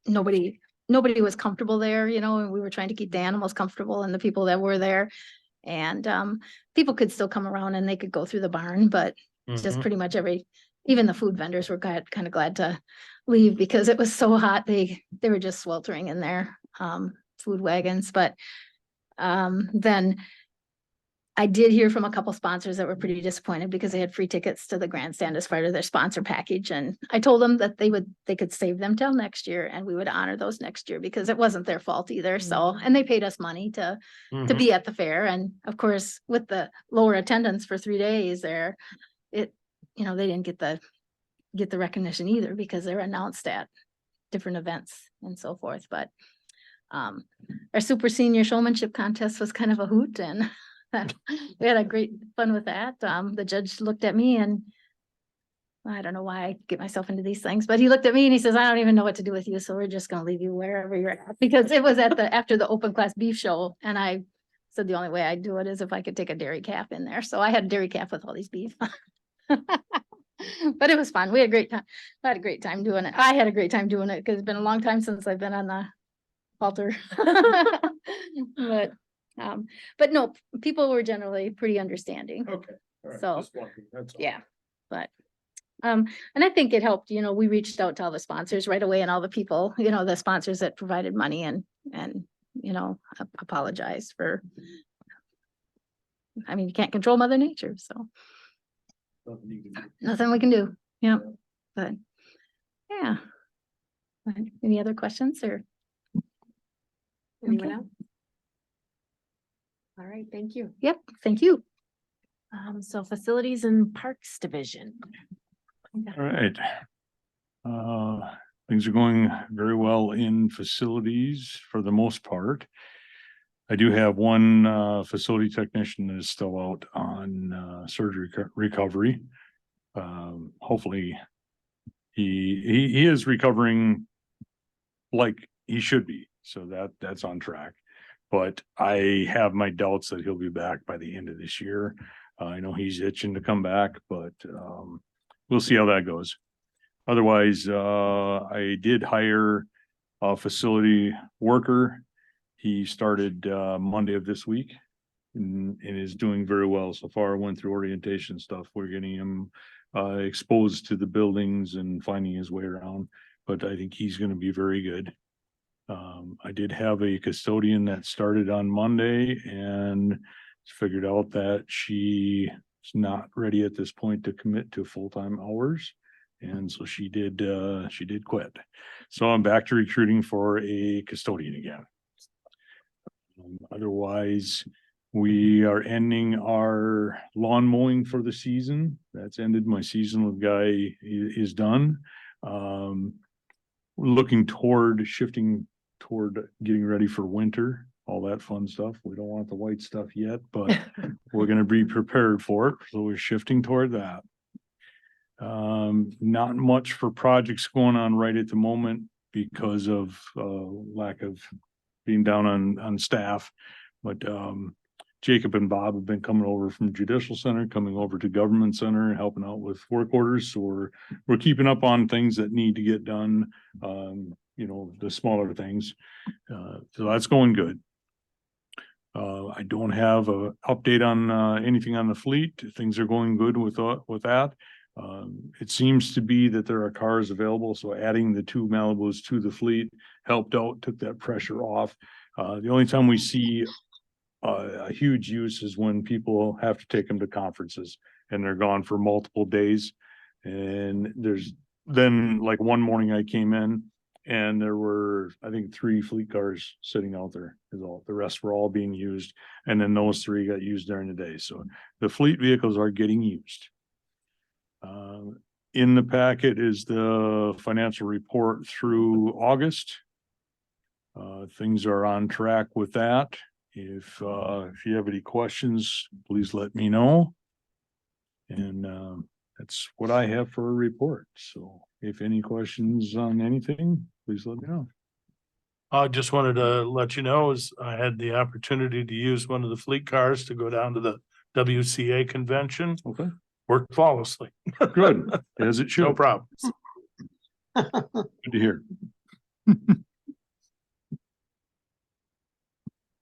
nobody was comfortable there, and we were trying to keep the animals comfortable and the people that were there. And, people could still come around and they could go through the barn, but just Mhm. pretty much even the food vendors were kind of glad to leave because it was so hot. They were just sweltering in their, food wagons, but, then I did hear from a couple sponsors that were pretty disappointed because they had free tickets to the grandstand as part of their sponsor package. And I told them that they could save them till next year and we would honor those next year because it wasn't their fault either. So, and they paid us money to Mhm. be at the fair. And of course, with the lower attendance for 3 days there, they didn't get the recognition either because they're announced at different events and so forth. But, our super senior showmanship contest was kind of a hoot and we had a great fun with that. The judge looked at me and I don't know why I get myself into these things, but he looked at me and he says, I don't even know what to do with you. So we're just going to leave you wherever you're at because it was after the open class beef show. And I said, the only way I'd do it is if I could take a dairy calf in there. So I had a dairy calf with all these beef. But it was fun. We had a great time. I had a great time doing it. I had a great time doing it because it's been a long time since I've been on the halter. But no, people were generally pretty understanding. Okay. All right, So, just wondering, that's all. Yeah, but, and I think it helped, we reached out to all the sponsors right away and all the people, the sponsors that provided money and, apologized for. I mean, you can't control Mother Nature, so Nothing you can do. nothing we can do. Yeah, but, yeah. But any other questions or? Anyone Okay. else? All right, thank you. Yep, thank you. So Facilities and Parks Division. All right. Things are going very well in facilities for the most part. I do have one facility technician that is still out on surgery recovery. Hopefully he is recovering like he should be, so that's on track. But I have my doubts that he'll be back by the end of this year. I know he's itching to come back, but we'll see how that goes. Otherwise, I did hire a facility worker. He started Monday of this week and is doing very well so far. Went through orientation stuff. We're getting him exposed to the buildings and finding his way around, but I think he's going to be very good. I did have a custodian that started on Monday and figured out that she is not ready at this point to commit to full-time hours. And so she did quit. So I'm back to recruiting for a custodian again. Otherwise, we are ending our lawn mowing for the season. That's ended. My seasonal guy is done. Looking shifting toward getting ready for winter, all that fun stuff. We don't want the white stuff yet, but we're going to be prepared for it. So we're shifting toward that. Not much for projects going on right at the moment because of lack of being down on staff. But Jacob and Bob have been coming over from Judicial Center, coming over to Government Center, helping out with work orders. So we're keeping up on things that need to get done. The smaller things. So that's going good. I don't have a update on anything on the fleet. Things are going good with that. It seems to be that there are cars available, so adding the 2 Malibus to the fleet helped out, took that pressure off. The only time we see a huge use is when people have to take them to conferences and they're gone for multiple days. And then like one morning I came in and there were, I think, 3 fleet cars sitting out there is all. The rest were all being used. And then those 3 got used during the day. So the fleet vehicles are getting used. In the packet is the financial report through August. Things are on track with that. If you have any questions, please let me know. And that's what I have for a report. So if any questions on anything, please let me know. I just wanted to let you know, is I had the opportunity to use one of the fleet cars to go down to the WCA convention. Okay, Worked flawlessly. good, as it should. No problems. Good to hear.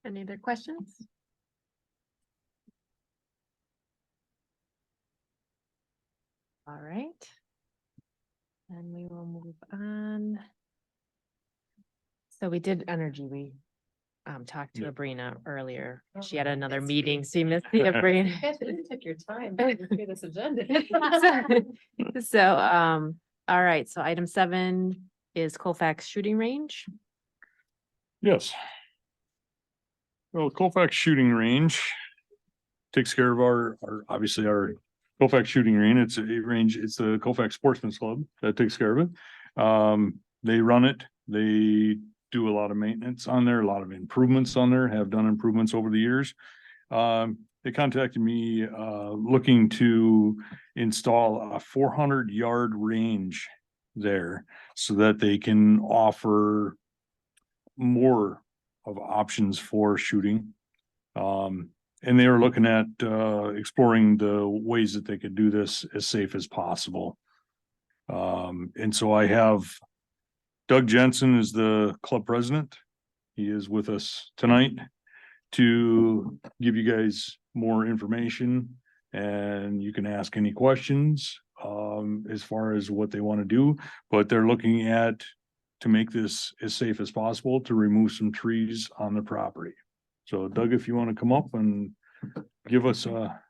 Any other questions? All right. And we will move on. So we did energy. We talked to Yeah. Abrina earlier. She Oh, had another that's meeting, so you missed the Abrina. You took your time to go through this agenda. So, all right, so item 7 is Colfax shooting range. Yes. Well, Colfax shooting range takes care of our obviously our Colfax shooting range. It's a range, it's the Colfax Sportsman's Club that takes care of it. They run it. They do a lot of maintenance on there, a lot of improvements on there, have done improvements over the years. They contacted me, looking to install a 400-yard range there so that they can offer more of options for shooting. And they were looking at exploring the ways that they could do this as safe as possible. And so I have Doug Jensen is the club president. He is with us tonight to give you guys more information, and you can ask any questions as far as what they want to do, but they're looking at to make this as safe as possible, to remove some trees on the property. So Doug, if you want to come up and give us a.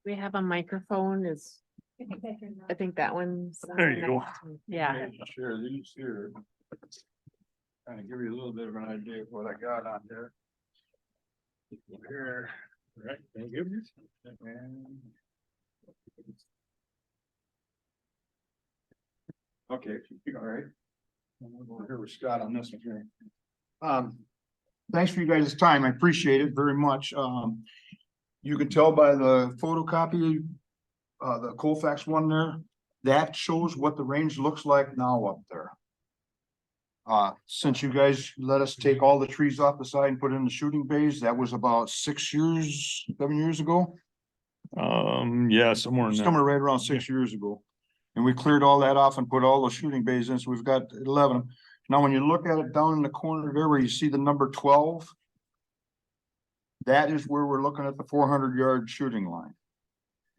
We have a microphone is, I think that one's. There you go. Yeah. Share these here. Kind of give you a little bit of an idea of what I got on there. Here, right, thank you. And. Okay, all right. We'll go here with Scott on this one here. Thanks for you guys' time. I appreciate it very much. You can tell by the photocopy, the Colfax one there, that shows what the range looks like now up there. Since you guys let us take all the trees off the side and put in the shooting bays, that was about 7 years ago. Yeah, somewhere in there. Somewhere right around 6 years ago. And we cleared all that off and put all the shooting bays in, so we've got 11. Now, when you look at it down in the corner there where you see the number 12, that is where we're looking at the 400-yard shooting line.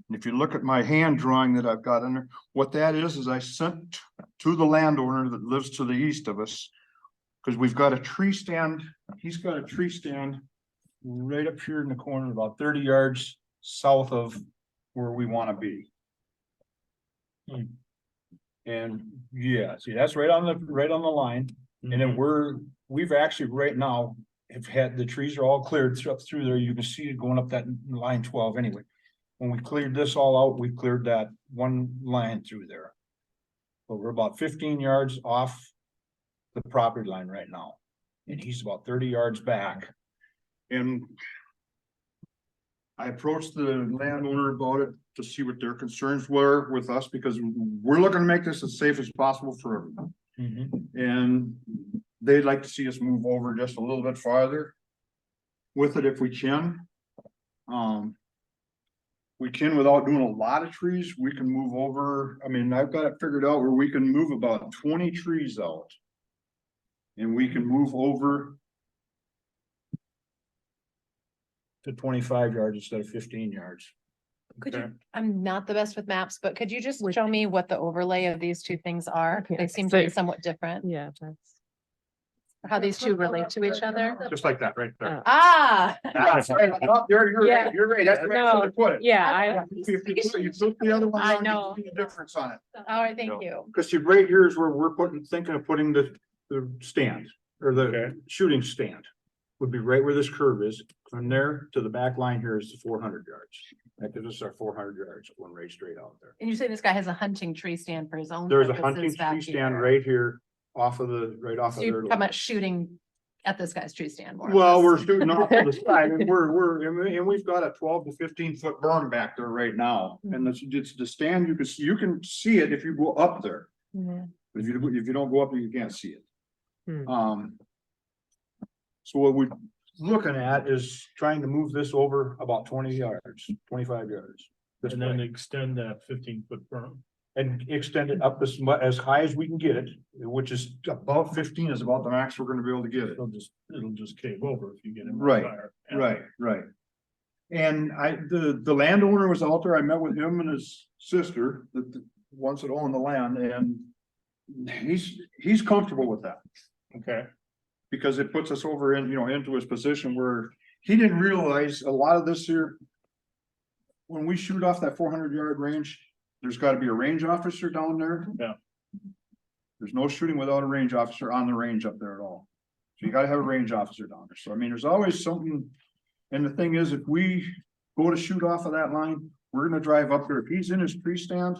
And if you look at my hand drawing that I've got in there, what that is I sent to the landowner that lives to the east of us, because we've got a tree stand. He's got a tree stand right up here in the corner, about 30 yards south of where we want to be. And yeah, see, that's right on the line. And then we've actually right now have had the trees are all cleared up through there. You can see it going up that line 12 anyway. When we cleared this all out, we cleared that one line through there. But we're about 15 yards off the property line right now. And he's about 30 yards back. And I approached the landowner about it to see what their concerns were with us, because we're looking to make this as safe as possible for everyone. And they'd like to see us move over just a little bit farther with it if we can. We can without doing a lot of trees. We can move over. I mean, I've got it figured out where we can move about 20 trees out. And we can move over to 25 yards instead of 15 yards. Could you, I'm not the best with maps, but could you just show me what the overlay of these two things are? They seem to be somewhat different. Yeah, that's. How these two relate to each other? Just like that, right there. Ah. You're Yeah. right, you're right. That's the right way to put it. Yeah, If you took the other one I down, know. you see the difference on it. All right, thank you. Cause see, right here is where we're thinking of putting the stand or the shooting stand. would be right where this curve is. From there to the back line here is the 400 yards. That gives us our 400 yards going right straight out there. And you say this guy has a hunting tree stand for his own. There's a purposes hunting back tree stand here. right here off of the, right off So of you're their. talking about shooting at this guy's tree stand more. or Well, less. we're shooting off to the side and and we've got a 12 to 15 foot berm back there right now. And it's the stand, you can see it if you go up there. Yeah. If you don't go up there, you can't see it. Hmm. So what we're looking at is trying to move this over about 20 yards, 25 yards. This And then way. extend that 15-foot berm. And extend it up as high as we can get it, which is above 15 is about the max we're gonna be able to get it. It'll just cave over if you get it. Right, Right. And the landowner was out there, I met with him and his sister, the ones that own the land, and he's comfortable with that. Okay. Because it puts us over into his position where he didn't realize a lot of this here. When we shoot off that 400-yard range, there's gotta be a range officer down there. Yeah. There's no shooting without a range officer on the range up there at all. So you gotta have a range officer down there. So I mean, there's always something. And the thing is, if we go to shoot off of that line, we're gonna drive up there. If he's in his tree stand,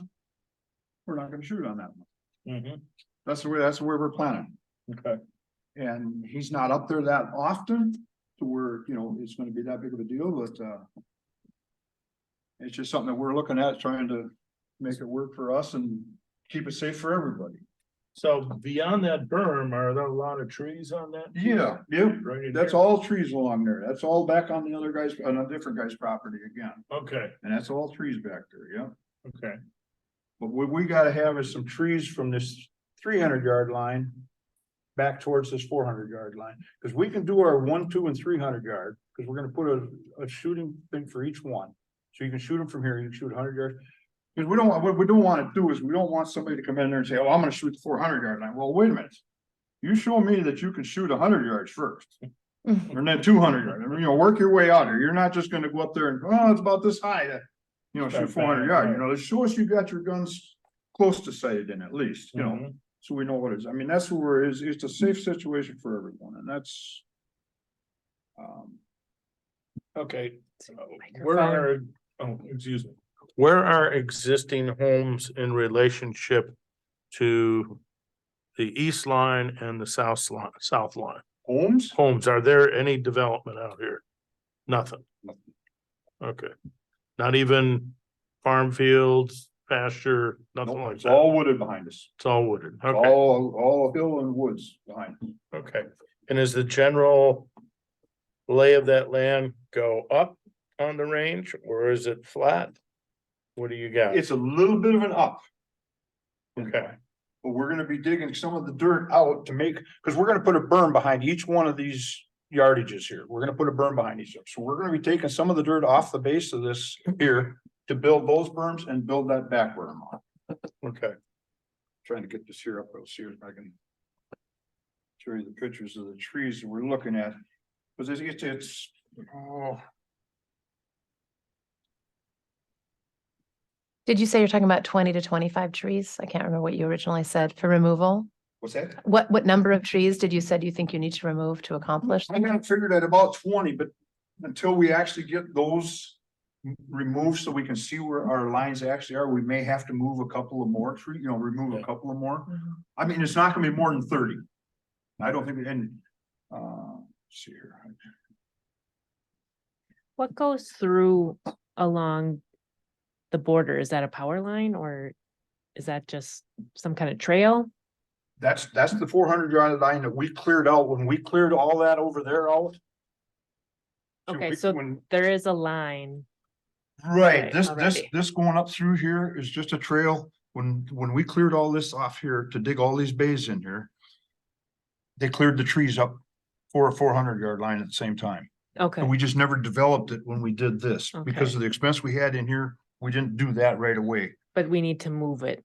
we're not gonna shoot on that one. Mhm. That's the way we're planning. Okay. And he's not up there that often to where, it's gonna be that big of a deal, but, it's just something that we're looking at, trying to make it work for us and keep it safe for everybody. So beyond that berm, are there a lot of trees on that? Yeah, Right in that's here? all trees along there. That's all back on the other guy's, on a different guy's property again. Okay, And that's all trees back there, yeah. okay. But what we gotta have is some trees from this 300-yard line back towards this 400-yard line, because we can do our 1, 2, and 300-yard, because we're gonna put a shooting thing for each one. So you can shoot them from here, you can shoot 100 yards. Because what we don't want to do is we don't want somebody to come in there and say, oh, I'm gonna shoot the 400-yard line. Well, wait a minute. You show me that you can shoot 100 yards first. And then 200 yards, work your way out here. You're not just gonna go up there and, oh, it's about this high to, shoot 400 yards, show us you got your guns close to sighted in at least, Mhm. so we know what it is. I mean, that's where it's a safe situation for everyone, and that's. Okay, where are, excuse me, where are existing homes in relationship to the east line and the south line? Homes? Homes, are there any development out here? Nothing. Okay, not even farm fields, pasture, nothing No, like it's that. all wooded behind us. It's all wooded, It's okay, all hill and woods behind us. okay. And is the general lay of that land go up on the range or is it flat? What do you got? It's a little bit of an up. Okay, But we're gonna be digging some of the dirt out to make, because we're gonna put a berm behind each one of these yardages here. We're gonna put a berm behind each of them. So we're gonna be taking some of the dirt off the base of this here to build those berms and build that back berm on. okay. Trying to get this here up, I'll see if I can show you the pictures of the trees that we're looking at. Because it's, oh, Did you say you're talking about 20 to 25 trees? I can't remember what you originally said for removal. what's that? What number of trees did you said you think you need to remove to accomplish? I got it figured at about 20, but until we actually get those removed so we can see where our lines actually are, we may have to move a couple of more trees, remove a couple of more. I mean, it's not gonna be more than 30. I don't think, and, let's see here. What goes through along the border? Is that a power line or is that just some kind of trail? That's the 400-yard line that we cleared out when we cleared all that over there out. Okay, so when, there is a line. right, Okay, this going up through here is just a trail. When we cleared all this off here to dig all these bays in here, they cleared the trees up for a 400-yard line at the same time. Okay, And we just never developed it when we did this because Okay. of the expense we had in here. We didn't do that right away. but we need to move it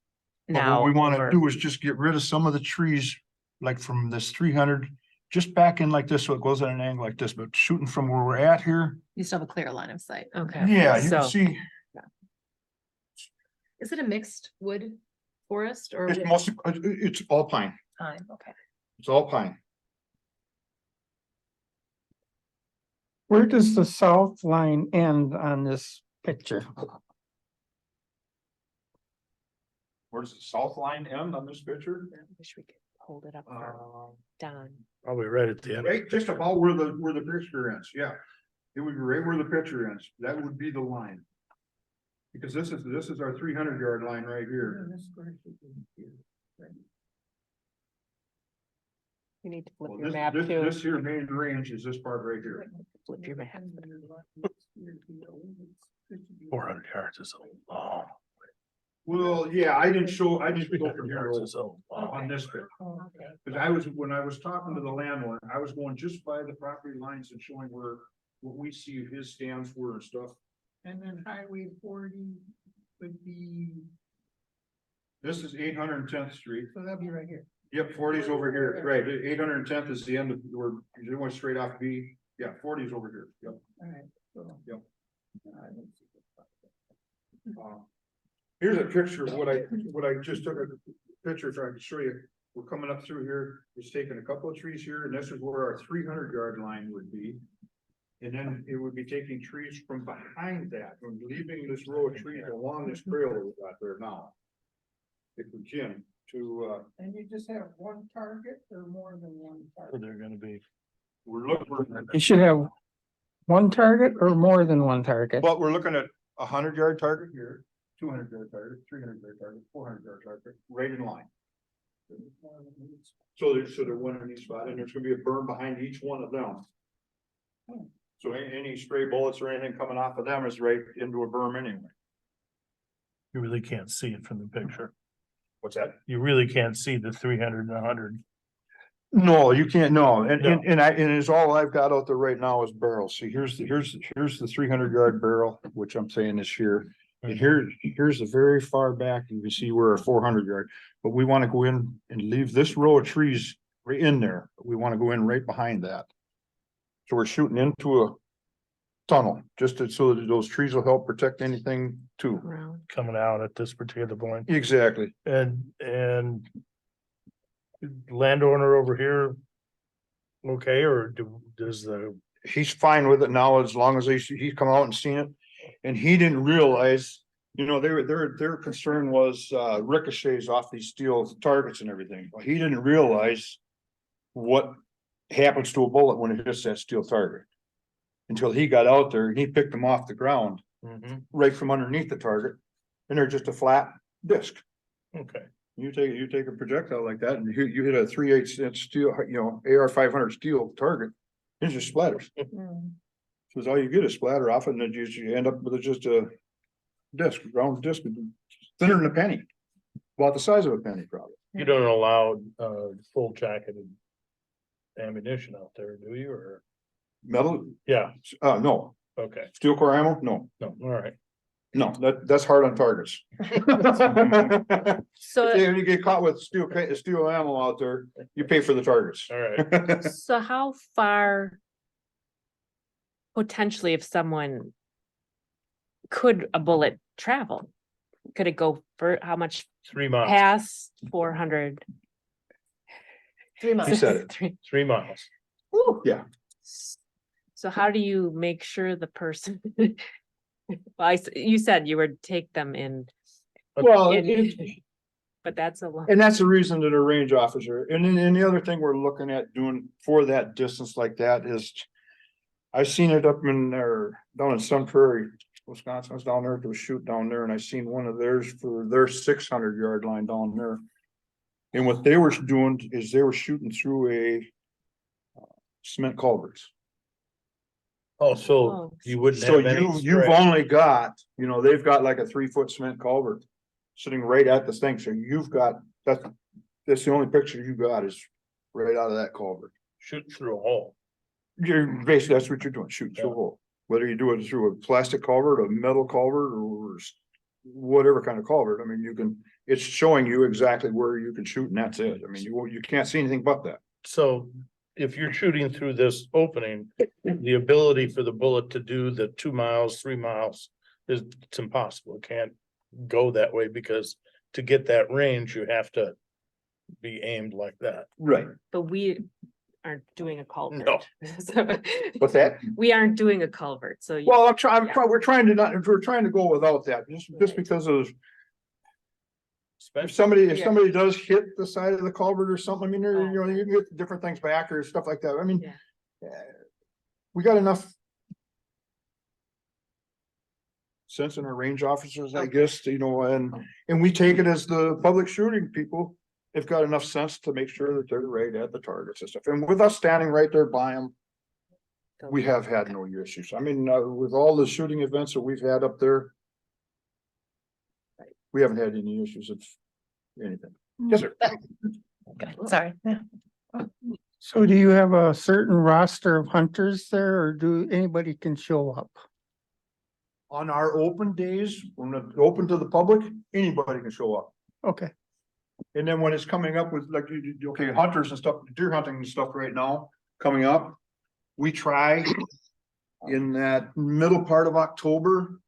But now. what we want to over- do is just get rid of some of the trees, like from this 300, just back in like this, so it goes at an angle like this, but shooting from where we're at here. You still have a clear line of sight. Okay. Yeah, you can So- see, Is it a mixed wood forest or? it's mostly, it's all pine. Pine, okay. It's all pine. Where does the south line end on this picture? Where's the south line end on this picture? Wish we could hold it up for Don. Probably right at the end. Right, just about where the picture ends, yeah. It would be right where the picture ends, that would be the line. Because this is our 300-yard line right here. You need to flip Well, your this, map this, too. this here main range is this part right here. Flip your map. 400 yards is a long. Well, yeah, I didn't show from here Yards is a on long. this bit. Cause when I was talking to the landlord, I was going just by the property lines and showing where, what we see his stands were and stuff. And then Highway 40 would be, This is 810th Street. so that'd be right here. Yep, 40's over here, right, 810th is the end of, where you went straight off B, yeah, 40's over here, yep. Yep. Here's a picture of what I just took a picture so I can show you. We're coming up through here, it's taking a couple of trees here, and this is where our 300-yard line would be. And then it would be taking trees from behind that, and leaving this row of trees along this trail that we got there now. If we can, to, And you just have one target or more than one target? They're gonna be. we're looking. You should have one target or more than one target. But we're looking at 100-yard target here, 200-yard target, 300-yard target, 400-yard target, right in line. So they're one in each spot, and there's gonna be a berm behind each one of them. So any stray bullets or anything coming off of them is right into a berm anyway. You really can't see it from the picture. What's that? You really can't see the 300 and 100. No, you can't, no, and No. it's all I've got out there right now is barrels. See, here's the 300-yard barrel, which I'm saying is here. And here's the very far back, you can see where a 400-yard, but we want to go in and leave this row of trees right in there. We want to go in right behind that. So we're shooting into a tunnel, so that those trees will help protect anything too. Around. Coming out at this particular point. Exactly. And landowner over here. Okay, or does the, He's fine with it now, as long as he's come out and seen it. And he didn't realize, their concern was ricochets off these steel targets and everything. Well, he didn't realize what happens to a bullet when it hits that steel target. Until he got out there and he picked them off the ground, right from underneath the target, and they're just a flat disc. okay, You take a projectile like that and you hit a 3/8" steel, AR 500 steel target, it just splatters. So all you get is splatter off, and then you end up with just a disc, round disc, thinner than a penny, about the size of a penny probably. you don't allow full jacketed ammunition out there, do you, or? Metal, Yeah, no. okay, Steel core ammo, no, no, all right. no, that's hard on targets. So, If you get caught with steel ammo out there, you pay for the targets. All right. so how far potentially if someone could a bullet travel? Could it go for how much 3 miles, past 400? 3 months. He said it. 3 miles. Yeah. So how do you make sure the person? Well, you said you would take them in. Well, But that's a lot. and that's the reason that a range officer, and then the other thing we're looking at doing for that distance like that is. I seen it up in there, down in Sun Prairie, Wisconsin. I was down there to shoot down there, and I seen one of theirs for their 600-yard line down there. And what they were doing is they were shooting through a cement culverts. Oh, so Oh. you wouldn't So have any you've spray. only got, they've got like a 3-foot cement culvert sitting right at this thing. So you've got, that's the only picture you got is right out of that culvert. Shoot through a hole. You're basically, that's what you're doing, shooting through a Yeah. hole. Whether you do it through a plastic culvert, a metal culvert, or whatever kind of culvert, I mean, it's showing you exactly where you can shoot and that's it. I mean, you can't see anything but that. So if you're shooting through this opening, the ability for the bullet to do the 2 miles, 3 miles it's impossible. It can't go that way because to get that range, you have to be aimed like that. Right. But aren't doing a culvert. No. So What's that? we aren't doing a culvert, so. Well, I'm trying, Yeah. we're trying to not, we're trying to go without that, just Right. because of. If Yeah. somebody does hit the side of the culvert or something, I mean, Oh, you know, you can get different things back or stuff like that, I mean. Yeah. We got enough. Sense in our range officers, I Okay. guess, you know, and we take it as the public shooting people. Have got enough sense to make sure that they're right at the targets and stuff, and with us standing right there by them. We have had no issues, I mean, with all the shooting events that we've had up there. We haven't had any issues of anything. Yes, sir. Good. Sorry. Yeah. So do you have a certain roster of hunters there or do anybody can show up? On our open days, when it's open to the public, anybody can show up. Okay, And then when it's coming up with like, okay, hunters and stuff, deer hunting and stuff right now, coming up. We try in that middle part of October.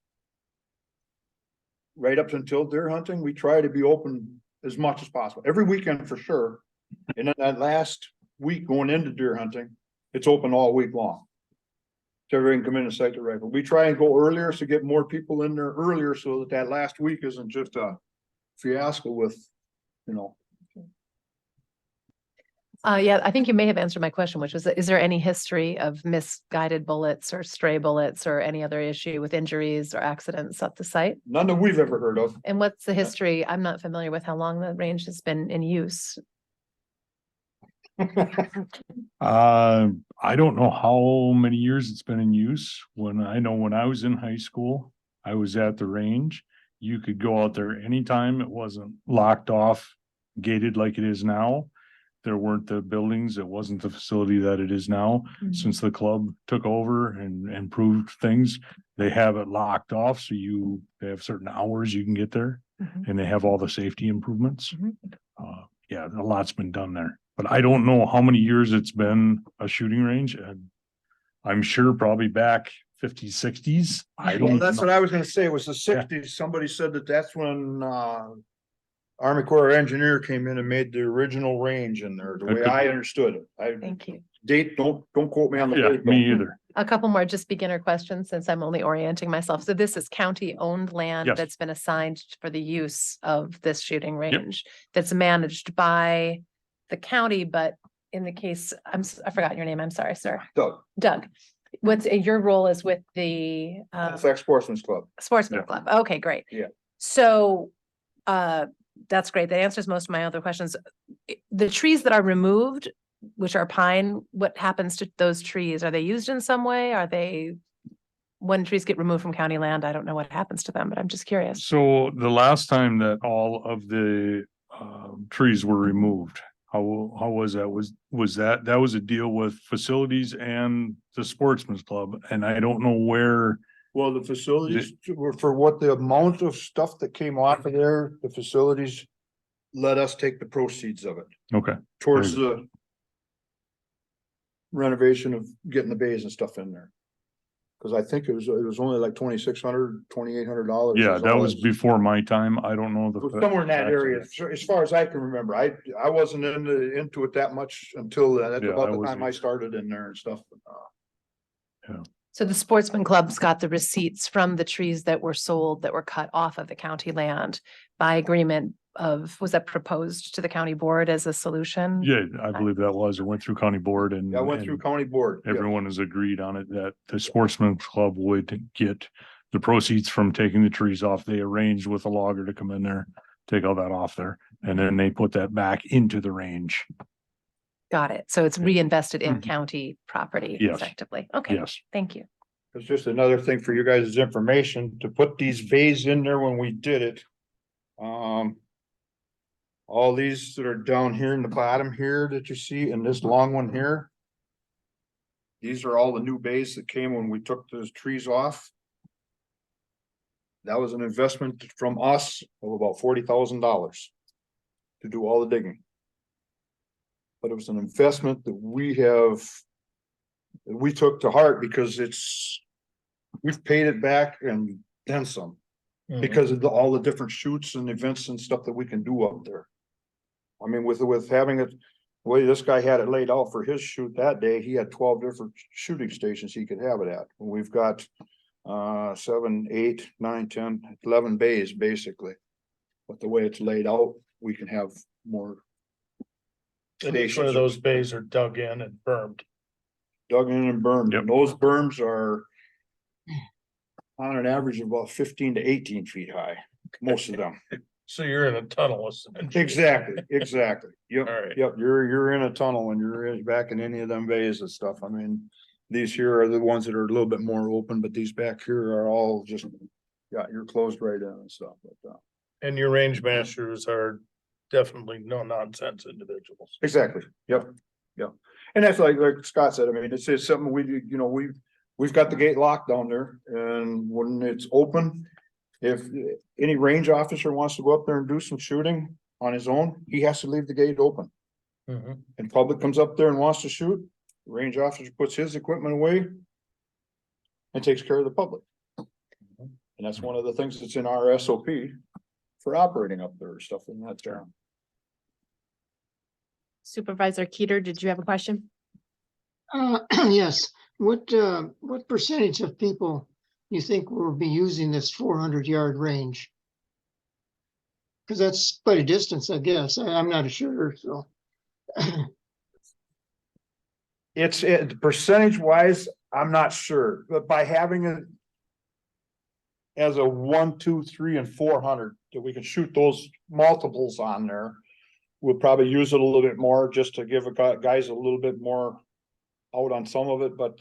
Right up until deer hunting, we try to be open as much as possible, every weekend for sure. And then that last week going into deer hunting, it's open all week long. So everyone can come in and sight the rifle. We try and go earlier to get more people in there earlier so that that last week isn't just a fiasco with, you know. Yeah, I think you may have answered my question, which was, is there any history of misguided bullets or stray bullets or any other issue with injuries or accidents at the site? None that we've ever heard of. And what's the history? I'm not familiar with how long the range has been in use. I don't know how many years it's been in use. When I was in high school, I was at the range. You could go out there anytime. It wasn't locked off, gated like it is now. There weren't the buildings. It wasn't the facility that it is now. Since the club took over and improved things, they have it locked off. So they have certain hours you can get there and they have all the safety improvements. Yeah, a lot's been done there, but I don't know how many years it's been a shooting range. And I'm sure probably back 50s, 60s. I Well, don't that's know. what I was gonna say, it was the sixties, somebody said that's when, Army Corps engineer came in and made the original range in there, the That way could I be. understood it. Thank you. Don't quote me on the Yeah, date. me though. either. A couple more just beginner questions since I'm only orienting myself. So this is county owned land Yes. that's been assigned for the use of this shooting range that's managed by the county, but in the case, I forgot your name. I'm sorry, sir. Doug, Doug. What's your role is with the Halifax Sportsman's Club. Sportsman Yeah. Club? Okay, great. Yeah. So that's great. That answers most of my other questions. The trees that are removed, which are pine, what happens to those trees? Are they used in some way? When trees get removed from county land, I don't know what happens to them, but I'm just curious. So the last time that all of the trees were removed, how was that? Was that was a deal with facilities and the Sportsman's Club? And I don't know where. Well, the facilities were for what the amount of stuff that came off of there, the facilities let us take the proceeds of it Okay, towards the renovation of getting the bays and stuff in there. Cause I think it was only like $2,600, $2,800. yeah, is that all was it before my time. I don't know It was the. somewhere in that area, as far as I can remember. I wasn't into it that much until that's Yeah, I about the wasn't time I started in there and stuff. So the Sportsman Club's got the receipts from the trees that were sold that were cut off of the county land by agreement was that proposed to the county board as a solution? Yeah, I believe that was. It went through county board and. I went through and county board. yeah. Everyone has agreed on it that the Sportsman's Club would get the proceeds from taking the trees off. They arranged with a logger to come in there, take all that off there, and then they put that back into the range. Got it. So it's reinvested in Mhm. county property Yes. effectively. Okay, Yes. thank you. It's just another thing for you guys' information to put these bays in there when we did it. All these that are down here in the bottom here that you see and this long one here. These are all the new bays that came when we took those trees off. That was an investment from us of about $40,000 to do all the digging. But it was an investment that we took to heart because we've paid it back and then some. Because of all the different shoots and events and stuff that we can do up there. I mean, with having it, The way this guy had it laid out for his shoot that day, he had 12 different shooting stations he could have it at. We've got 7, 8, 9, 10, 11 bays basically. But the way it's laid out, we can have more Each one of those bays are dug in and bermed. dug in and burned. Yep. And those berms are on an average of about 15 to 18 feet high, most of them. So you're in a tunnel. essentially. Exactly. Yep, All right. yep, you're in a tunnel and you're back in any of them bays and stuff. I mean, these here are the ones that are a little bit more open, but these back here are all just, yeah, you're closed right in and stuff, but, And your range masters are definitely no nonsense individuals. exactly, yep, yep. And that's like Scott said, I mean, it's something we've got the gate locked down there, and when it's open, if any range officer wants to go up there and do some shooting on his own, he has to leave the gate open. And public comes up there and wants to shoot, the range officer puts his equipment away and takes care of the public. And that's one of the things that's in our SOP for operating up there, stuff in that term. Supervisor Keeter, did you have a question? Yes, what percentage of people you think will be using this 400-yard range? Because that's quite a distance, I guess. I'm not sure, so. It's percentage wise, I'm not sure, but by having it as a 1, 2, 3, and 400, that we can shoot those multiples on there. We'll probably use it a little bit more just to give guys a little bit more out on some of it, but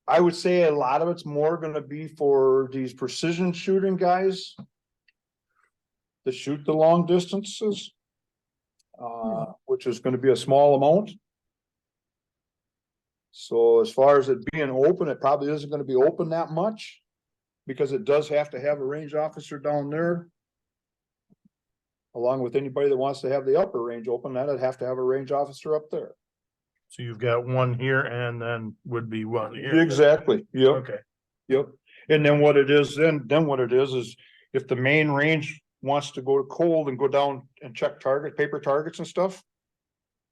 I would say a lot of it's more gonna be for these precision shooting guys that shoot the long distances, which is gonna be a small amount. So as far as it being open, it probably isn't gonna be open that much, because it does have to have a range officer down there. Along with anybody that wants to have the upper range open, that'd have to have a range officer up there. So you've got one here and then would be one here. Exactly, yep, Okay. yep. And then what it is, then what it is if the main range wants to go to cold and go down and check paper targets and stuff.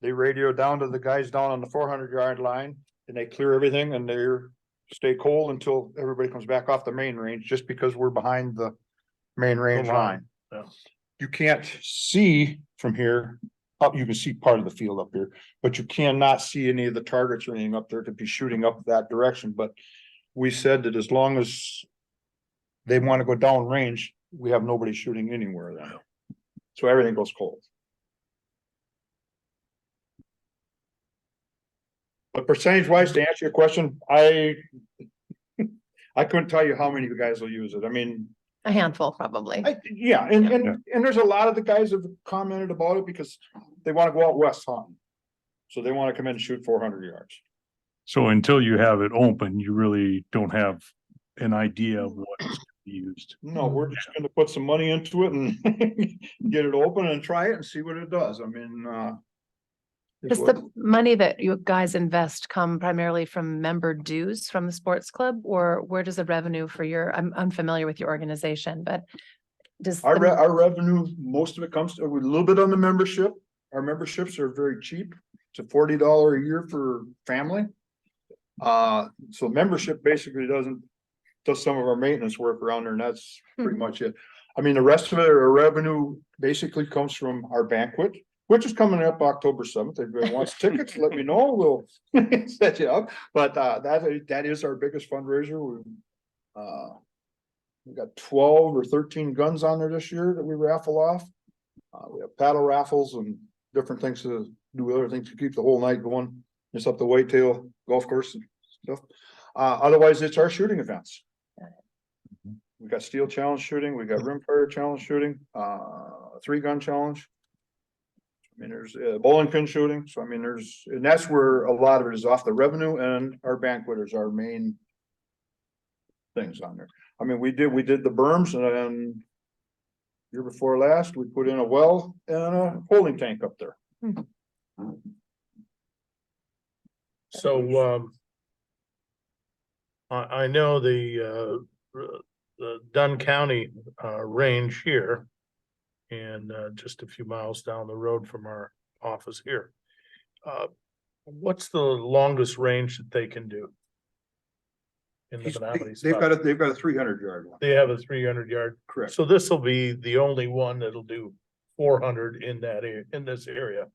They radio down to the guys down on the 400-yard line and they clear everything and they're stay cold until everybody comes back off the main range, just because we're behind the main range line. Yeah. You can't see from here, up, you can see part of the field up here, but you cannot see any of the targets or anything up there to be shooting up that direction, but we said that as long as they want to go down range, we have nobody shooting anywhere then. So everything goes cold. But percentage wise, to answer your question, I couldn't tell you how many of you guys will use it. I mean, A handful, probably. yeah, and there's a lot of the guys have commented about it because they want to go out west hunting. So they want to come in and shoot 400 yards. So until you have it open, you really don't have an idea of what is to be used. No, we're just gonna put some money into it and get it open and try it and see what it does. I mean, Does the money that you guys invest come primarily from member dues from the sports club, or where does the revenue for I'm unfamiliar with your organization, but does our the- our revenue, most of it comes to a little bit on the membership. Our memberships are very cheap. It's a $40 a year for family. So membership basically does some of our maintenance work around there, and that's pretty much it. I mean, the rest of it, our revenue basically comes from our banquet, which is coming up October 7th. If anybody wants tickets, let me know. We'll set you up. But that is our biggest fundraiser. We got 12 or 13 guns on there this year that we raffle off. We have paddle raffles and different things to do, other things to keep the whole night going. It's up the Whitetail Golf Course and stuff. Otherwise, it's our shooting events. We got steel challenge shooting, we got rimfire challenge shooting, 3-gun challenge. I mean, there's bowling pin shooting. So I mean, and that's where a lot of it is off the revenue, and our banqueters, our main things on there. I mean, we did the berms, and then year before last, we put in a well and a holding tank up there. So, I know the Dunn County, range here. And, just a few miles down the road from our office here. What's the longest range that they can do? In the Menominee spot? they've got a 300-yard one. They have a 300-yard. Correct. So this will be the only one that'll do 400 in that in this area.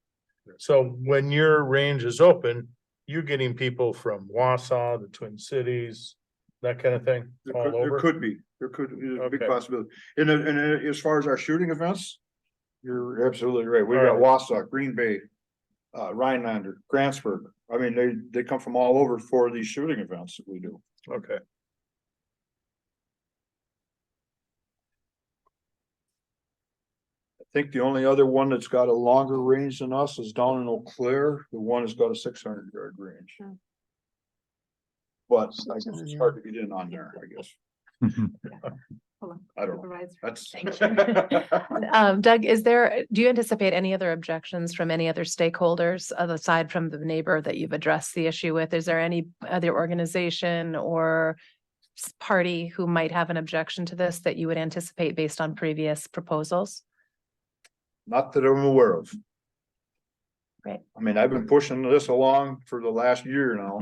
So when your range is open, you're getting people from Wausau, the Twin Cities, that kind of thing all There over. could be, there's a big Okay. possibility. And as far as our shooting events, you're absolutely right. We All got right. Wausau, Green Bay, Rhinelander, Grantsburg. I mean, they come from all over for these shooting events that we do. Okay. I think the only other one that's got a longer range than us is down in Eau Claire. The one has got a 600-yard range. Hmm. But I guess 600 it's yard. hard to get in on there, I guess. I don't know. That's. Thank you. Doug, do you anticipate any other objections from any other stakeholders aside from the neighbor that you've addressed the issue with? Is there any other organization or party who might have an objection to this that you would anticipate based on previous proposals? Not that I'm aware of. Great. I mean, I've been pushing this along for the last year now.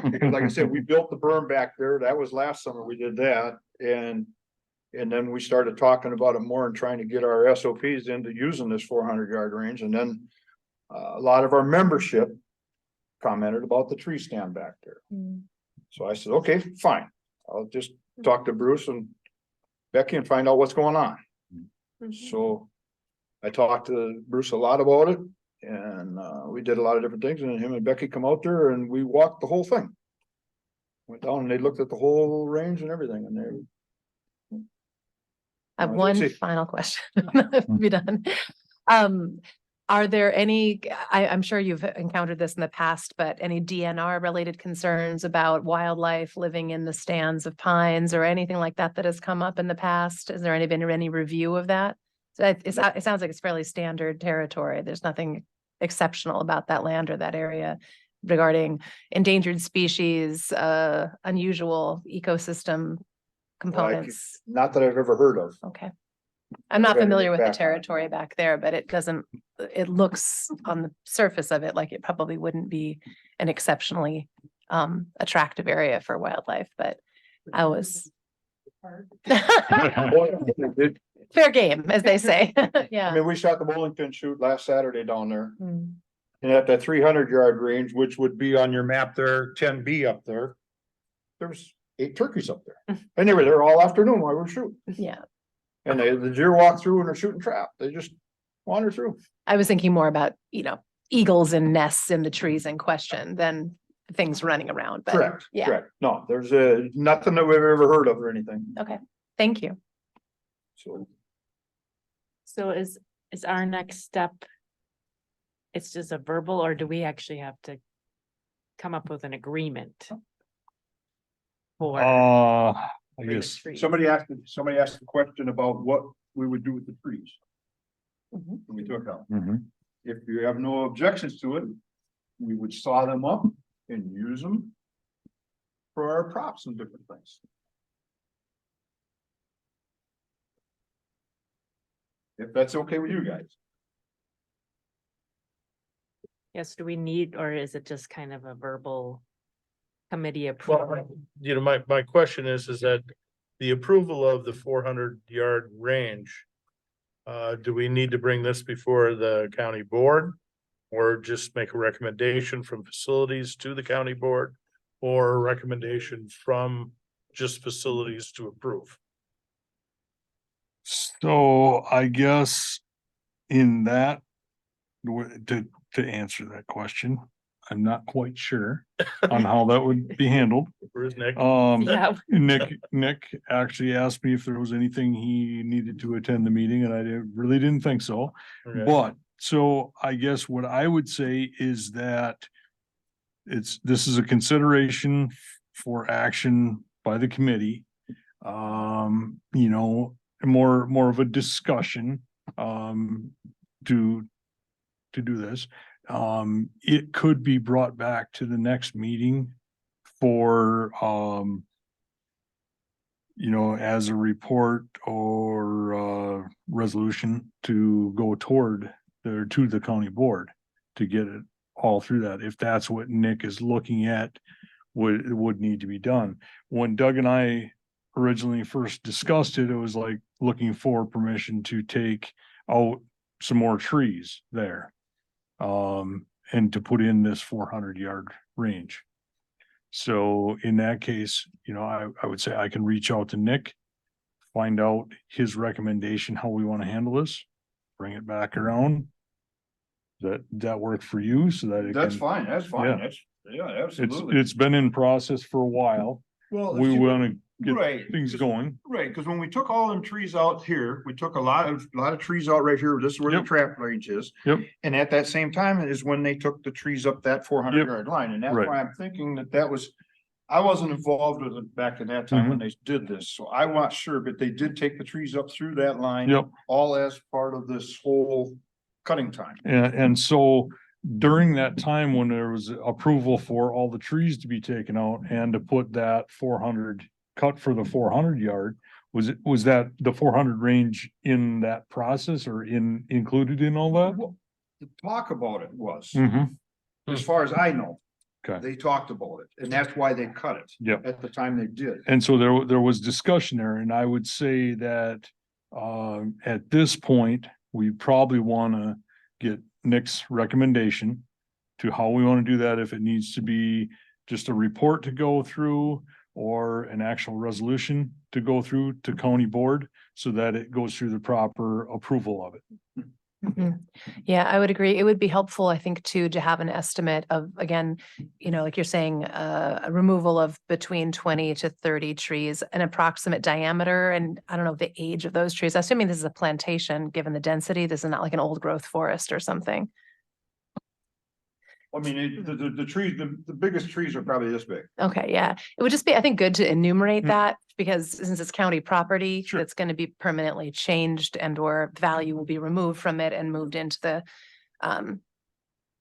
Because like I said, we built the berm back there. That was last summer we did that. And then we started talking about it more and trying to get our SOPs into using this 400-yard range. And then a lot of our membership commented about the tree stand back there. Mm. So I said, okay, fine. I'll just talk to Bruce and Becky and find out what's going on. So I talked to Bruce a lot about it. And we did a lot of different things, and him and Becky come out there and we walked the whole thing. Went down and they looked at the whole range and everything, and they. I have Let's one see. final question. Be done. Are there any, I'm sure you've encountered this in the past, but any DNR related concerns about wildlife living in the stands of pines or anything like that that has come up in the past? Has there been any review of that? So it sounds like it's fairly standard territory. There's nothing exceptional about that land or that area regarding endangered species, unusual ecosystem components. Not that I've ever heard of. Okay. I'm not Never had familiar any with the background. territory back there, but it looks on the surface of it like it probably wouldn't be an exceptionally attractive area for wildlife, but I was fair game, as they say. I Yeah. mean, we shot the bowling pin shoot last Saturday down there, Mm. and at that 300-yard range, which would be on your map there, 10B up there. There was 8 turkeys up there, and they were there all afternoon while we were shooting. Yeah. And the deer walk through and are shooting trap. They just wander through. I was thinking more about, eagles and nests in the trees in question than things running around, but Correct, yeah. correct. No, there's nothing that we've ever heard of or anything. Okay, thank you. So is our next step? It's just a verbal, or do we actually have to come up with an agreement? For I for the guess, trees? somebody asked a question about what we would do with the trees. Mhm. And we took out. Mhm. If you have no objections to it, we would saw them up and use them for our props and different things. If that's okay with you guys. Yes, do we need, or is it just kind of a verbal committee Well, approval? my question is that the approval of the 400-yard range, do we need to bring this before the county board? Or just make a recommendation from facilities to the county board? Or a recommendation from just facilities to approve? so I guess in that, to answer that question, I'm not quite sure on how that would be handled. Where's Nick? Yeah. Nick actually asked me if there was anything he needed to attend the meeting, and I really didn't think so. Okay. But, so I guess what I would say is that this is a consideration for action by the committee. More of a discussion, to do this. It could be brought back to the next meeting for, as a report or resolution to go toward or to the county board to get it all through that. If that's what Nick is looking at, would need to be done. When Doug and I originally first discussed it, it was like looking for permission to take out some more trees there. And to put in this 400-yard range. So in that case, you know, I would say I can reach out to Nick, find out his recommendation, how we want to handle this, bring it back around. That work for you so that it That's can, fine, that's fine, yeah. that's, yeah, absolutely. it's been in process for a while. Well, We see, want to get right, things 'cause- going. Right, because when we took all them trees out here, we took a lot of trees out right here. This is where the Yep. trap range is. Yep. And at that same time is when they took the trees up that 400-yard line, and that's Right. why I'm thinking that was. I wasn't involved with it back in that time when Mm-hmm. they did this, so I'm not sure, but they did take the trees up through that line. Yep. All as part of this whole cutting time. And so during that time when there was approval for all the trees to be taken out and to put that 400 cut for the 400-yard, was that the 400 range in that process or included in all that? Well, the talk about it was, Mm-hmm. as far as I know. Okay. They talked about it, and that's why they cut it. Yep. At the time they did. And so there was discussion there, and I would say that at this point, we probably want to get Nick's recommendation to how we want to do that, if it needs to be just a report to go through or an actual resolution to go through to county board so that it goes through the proper approval of it. Mhm. Yeah, I would agree. It would be helpful, I think, too, to have an estimate of, again, you know, like you're saying, a removal of between 20 to 30 trees, an approximate diameter, and I don't know the age of those trees. Assuming this is a plantation, given the density, this is not like an old growth forest or something. I mean, the trees, the biggest trees are probably this big. Okay, yeah. It would just be, I think, good to enumerate Mm. that because since it's county property, Sure. it's going to be permanently changed and or value will be removed from it and moved into the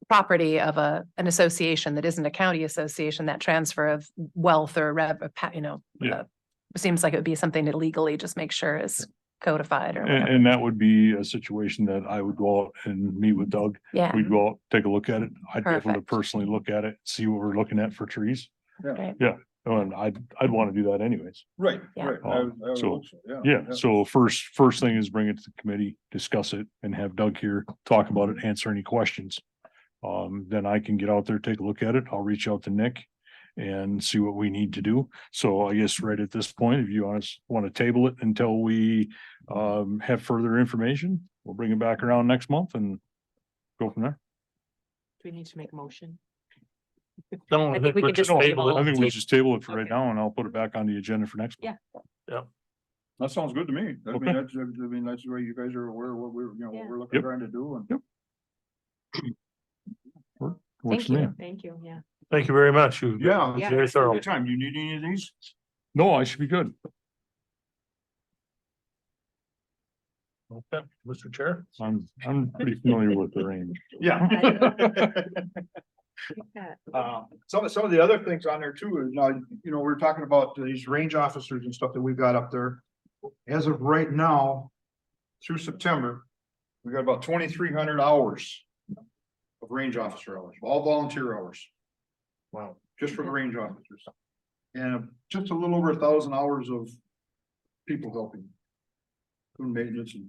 property of an association that isn't a county association. That transfer of wealth or Yeah. seems like it would be something to legally just make sure is codified or whatever. And that would be a situation that I would go out and meet with Doug. Yeah, We'd go out, take a look at it. I'd be able to Perfect. personally look at it, see what we're looking at for trees. great. And I'd want to do that anyways. Right, Yeah. right. I would So, hope so, Yeah, so first thing is bring it to the committee, discuss it and have Doug here, talk about it, answer any questions. Then I can get out there, take a look at it. I'll reach out to Nick and see what we need to do. So I guess right at this point, if you want to table it until we have further information, we'll bring it back around next month and go from there. Do we need to make a motion? No, I think we we're can just gonna table it. I think we just table it for right Okay. now and I'll put it back on the agenda for next month. That sounds good to me. I Okay. mean, that's the way you guys are aware of what we're, you know, what Yeah. we're looking, Yep. trying to do and. Yep. Works Thank for me. you, thank you, yeah. Thank you very much. You've been Yeah. very thorough. Anytime, you need any of these? No, I should be good. Okay, Mr. Chair. I'm pretty familiar with the range. Yeah. Some of the other things on there too is now, you know, we're talking about these range officers and stuff that we've got up there. As of right now, through September, we got about 2,300 hours of range officer hours, all volunteer hours. Wow. Just for the range officers. And just a little over 1,000 hours of people helping. Doing maintenance and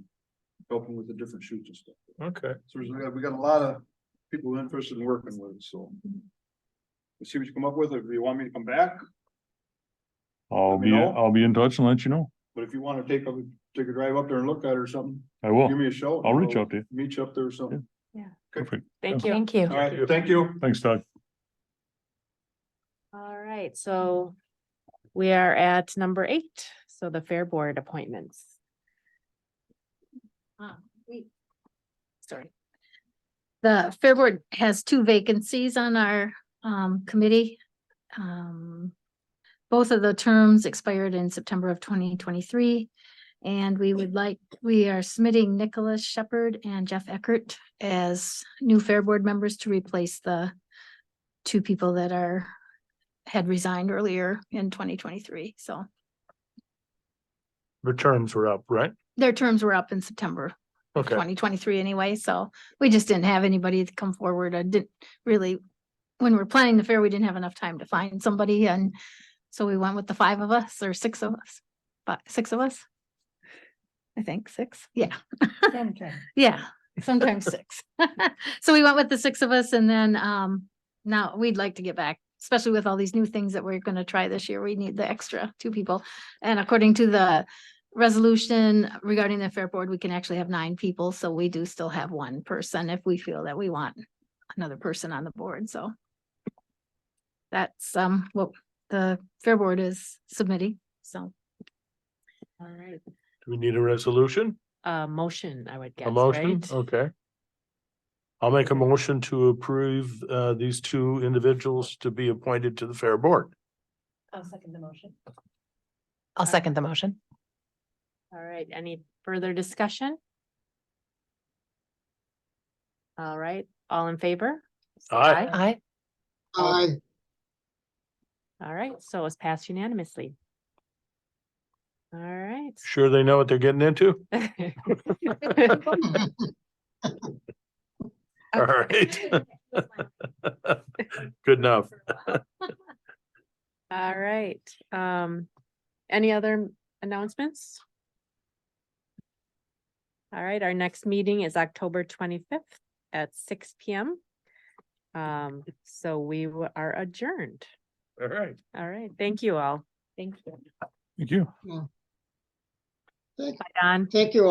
helping with the different shoots and stuff. Okay. So we got a lot of people interested in working with it, so. Let's see what you come up with. If you want me to come back, Let me know. I'll be in touch and let you know. but if you want to take a drive up there and look at it or something, I give will. me a shout. I'll reach out to you. Meet you up there or something. Perfect. Thank you. Thank you. All right, thank you. Thanks, Doug. All right, so we are at number 8, so the Fair Board appointments. Sorry. The Fair Board has 2 vacancies on our committee. Both of the terms expired in September of 2023. And we are submitting Nicholas Shepherd and Jeff Eckert as new Fair Board members to replace the 2 people that had resigned earlier in 2023. So The terms were up, right? their terms were up in September. Okay. 2023 anyway, so we just didn't have anybody to come forward. I didn't really, when we're planning the fair, we didn't have enough time to find somebody, and so we went with the 5 of us or 6 of us, but 6 of us. I think 6, yeah. Yeah, sometimes 6. So we went with the 6 of us, and then now we'd like to get back, especially with all these new things that we're gonna try this year. We need the extra 2 people. And according to the resolution regarding the fair board, we can actually have 9 people, so we do still have 1 person if we feel that we want another person on the board, so. That's what the fair board is submitting, so. All right, Do we need a resolution? motion, I would guess, A motion? right? Okay. I'll make a motion to approve these 2 individuals to be appointed to the fair board. I'll second the motion. I'll second the motion. All right, any further discussion? All right, all in favor? Say Aye. Aye. I, All right, so it's passed unanimously. All right. Sure they know what they're getting into? All right. Good enough. All right, any other announcements? All right, our next meeting is October 25th at 6 p.m. So we are adjourned. All right. All right, thank you all. Thank you. Thank you. thank, Bye, Don. thank you all.